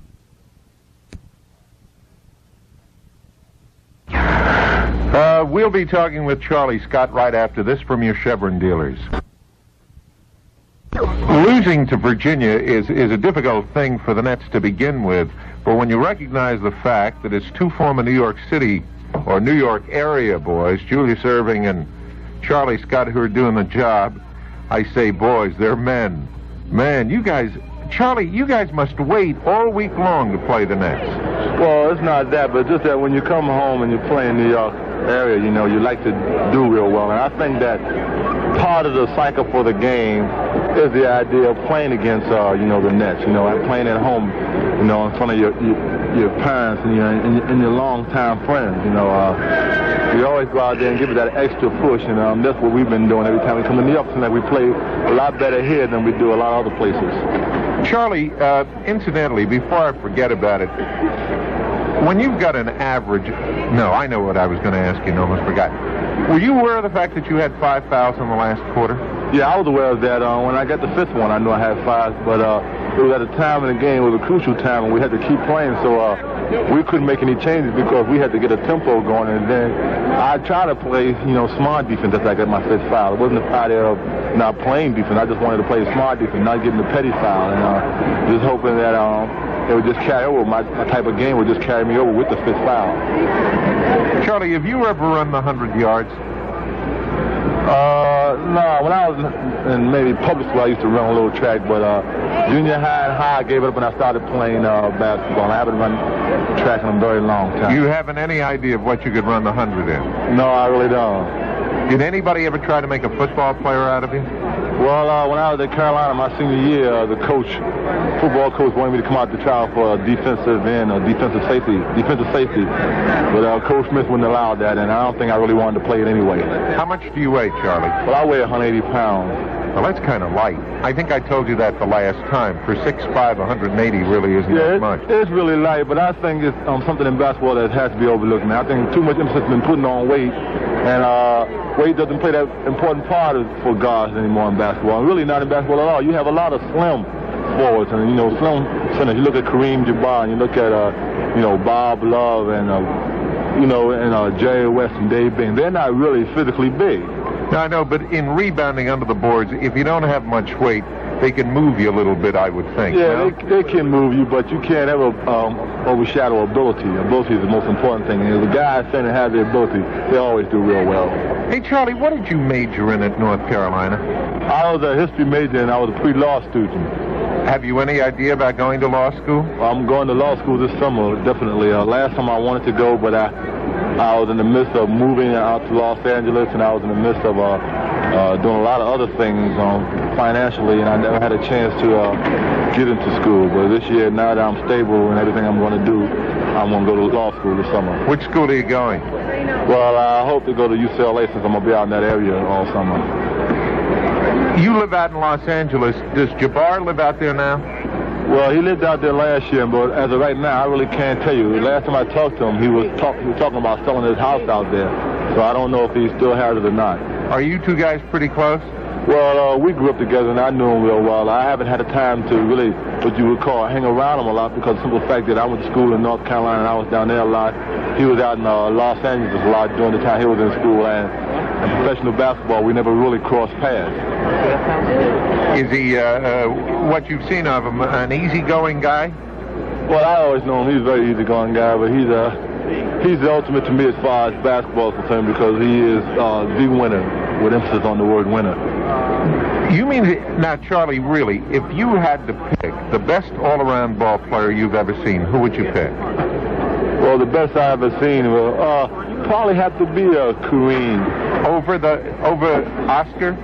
We'll be talking with Charlie Scott right after this from your Chevron dealers. Losing to Virginia is a difficult thing for the Nets to begin with, but when you recognize the fact that it's 2 former New York City or New York area boys, Julius Erving and Charlie Scott, who are doing the job, I say, boys, they're men. Man, you guys, Charlie, you guys must wait all week long to play the Nets. Well, it's not that, but just that when you come home and you play in New York area, you know, you like to do real well. And I think that part of the cycle for the game is the idea of playing against, you know, the Nets, you know, and playing at home, you know, in front of your parents and your long-time friends, you know. We always go out there and give it that extra push, and that's what we've been doing every time we come to New York. Tonight we play a lot better here than we do a lot of other places. Charlie, incidentally, before I forget about it, when you've got an average... No, I know what I was going to ask you. No, almost forgot. Were you aware of the fact that you had 5 fouls in the last quarter? Yeah, I was aware of that. When I got the 5th one, I knew I had 5, but it was at a time in the game, it was a crucial time, and we had to keep playing, so we couldn't make any changes because we had to get a tempo going, and then I tried to play, smart defense after I got my first foul. It wasn't the idea of not playing defense. I just wanted to play smart defense, not getting the petty foul, and just hoping that it would just carry over. My type of game would just carry me over with the fifth foul. Charlie, have you ever run the 100 yards? No, when I was in maybe public school, I used to run a little track, but junior high and high, I gave it up when I started playing basketball. I haven't run track in a very long time. You haven't any idea of what you could run the 100 in? No, I really don't. Did anybody ever try to make a football player out of you? Well, when I was at Carolina my senior year, the football coach wanted me to come out to trial for a defensive end, or defensive safety. But Coach Smith wouldn't allow that, and I don't think I really wanted to play it anyway. How much do you weigh, Charlie? Well, I weigh 180 pounds. Well, that's kind of light. I think I told you that the last time. For 6'5", 180 really isn't that much. It's really light, but I think it's something in basketball that has to be overlooked, man. I think too much emphasis has been put on weight, and weight doesn't play that important part for guards anymore in basketball. And really not in basketball at all. You have a lot of slim forwards, and slim centers. You look at Kareem Jabbar, and you look at Bob Love, and Jerry West and Dave Bing. They're not really physically big. I know, but in rebounding under the boards, if you don't have much weight, they can move you a little bit, I would think. Yeah, they can move you, but you can't ever overshadow ability. Ability is the most important thing. And the guys saying they have the ability, they always do real well. Hey, Charlie, what did you major in at North Carolina? I was a history major, and I was a pre-law student. Have you any idea about going to law school? I'm going to law school this summer, definitely. Last time I wanted to go, but I was in the midst of moving out to Los Angeles, and I was in the midst of doing a lot of other things financially, and I never had a chance to get into school. But this year, now that I'm stable and everything I'm going to do, I'm going to go to law school this summer. Which school are you going? Well, I hope to go to UCLA since I'm going to be out in that area all summer. You live out in Los Angeles. Does Jabbar live out there now? Well, he lived out there last year, but as of right now, I really can't tell you. Last time I talked to him, he was talking about selling his house out there, so I don't know if he still has it or not. Are you two guys pretty close? Well, we grew up together, and I knew him real well. I haven't had a time to really, what you would call, hang around him a lot because of the simple fact that I went to school in North Carolina, and I was down there a lot. He was out in Los Angeles a lot during the time he was in school, and in professional basketball, we never really crossed paths. Is he, what you've seen of him, an easygoing guy? Well, I always know him. He's a very easygoing guy, but he's the ultimate to me as far as basketball is concerned because he is the winner, with emphasis on the word winner. You mean, now, Charlie, really, if you had to pick the best all-around ball player you've ever seen, who would you pick? Well, the best I've ever seen will probably have to be Kareem. Over Oscar?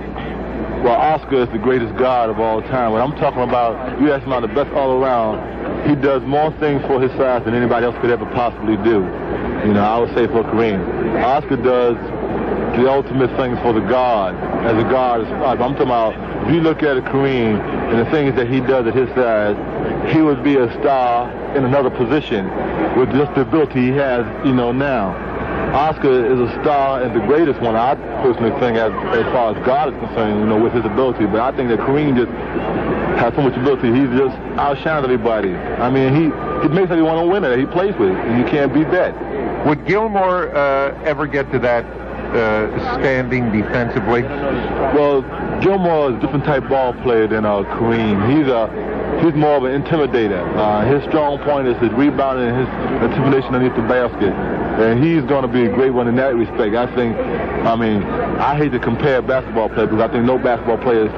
Well, Oscar is the greatest guard of all time. When I'm talking about, you ask him about the best all-around, he does more things for his size than anybody else could ever possibly do. I would say for Kareem. Oscar does the ultimate things for the guard. As a guard, I'm talking about, if you look at Kareem and the things that he does at his size, he would be a star in another position with just the ability he has, now. Oscar is a star and the greatest one, I personally think, as far as God is concerned, with his ability. But I think that Kareem just has so much ability. He just outshines everybody. I mean, he makes everyone a winner that he plays with, and you can't beat that. Would Gilmore ever get to that standing defensively? Well, Gilmore is a different type ball player than Kareem. He's more of an intimidator. His strong point is his rebounding and his intimidation underneath the basket. And he's going to be a great one in that respect. I hate to compare basketball players because I think no two basketball players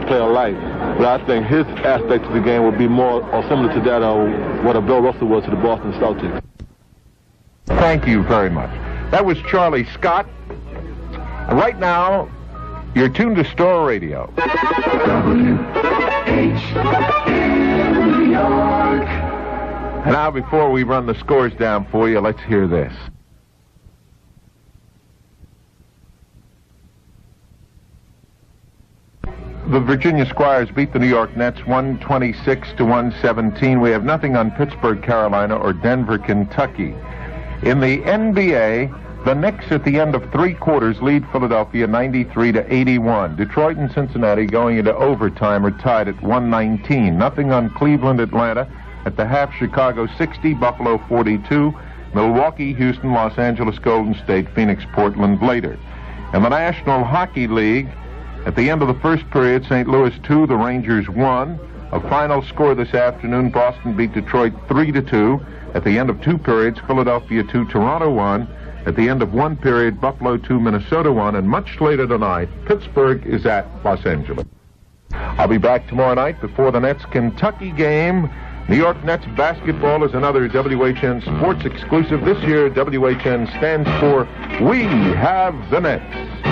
play alike. But I think his aspect of the game will be more or similar to that of what a Bill Russell was to the Boston Celtics. Thank you very much. That was Charlie Scott. And right now, you're tuned to Store Radio. WHN, New York. And now, before we run the scores down for you, let's hear this. The Virginia Squires beat the New York Nets 126-117. We have nothing on Pittsburgh, Carolina, or Denver, Kentucky. In the NBA, The Knicks at the end of 3 quarters lead Philadelphia 93-81. Detroit and Cincinnati going into overtime are tied at 119. Nothing on Cleveland, Atlanta. At the half, Chicago 60, Buffalo 42. Milwaukee, Houston, Los Angeles, Golden State, Phoenix, Portland later. In the National Hockey League, at the end of the first period, St. Louis 2, the Rangers 1. A final score this afternoon, Boston beat Detroit 3-2. At the end of 2 periods, Philadelphia 2, Toronto 1. At the end of 1 period, Buffalo 2, Minnesota 1. And much later tonight, Pittsburgh is at Los Angeles. I'll be back tomorrow night before the Nets Kentucky game. New York Nets basketball is another WHN Sports exclusive. This year, WHN stands for We Have the Nets.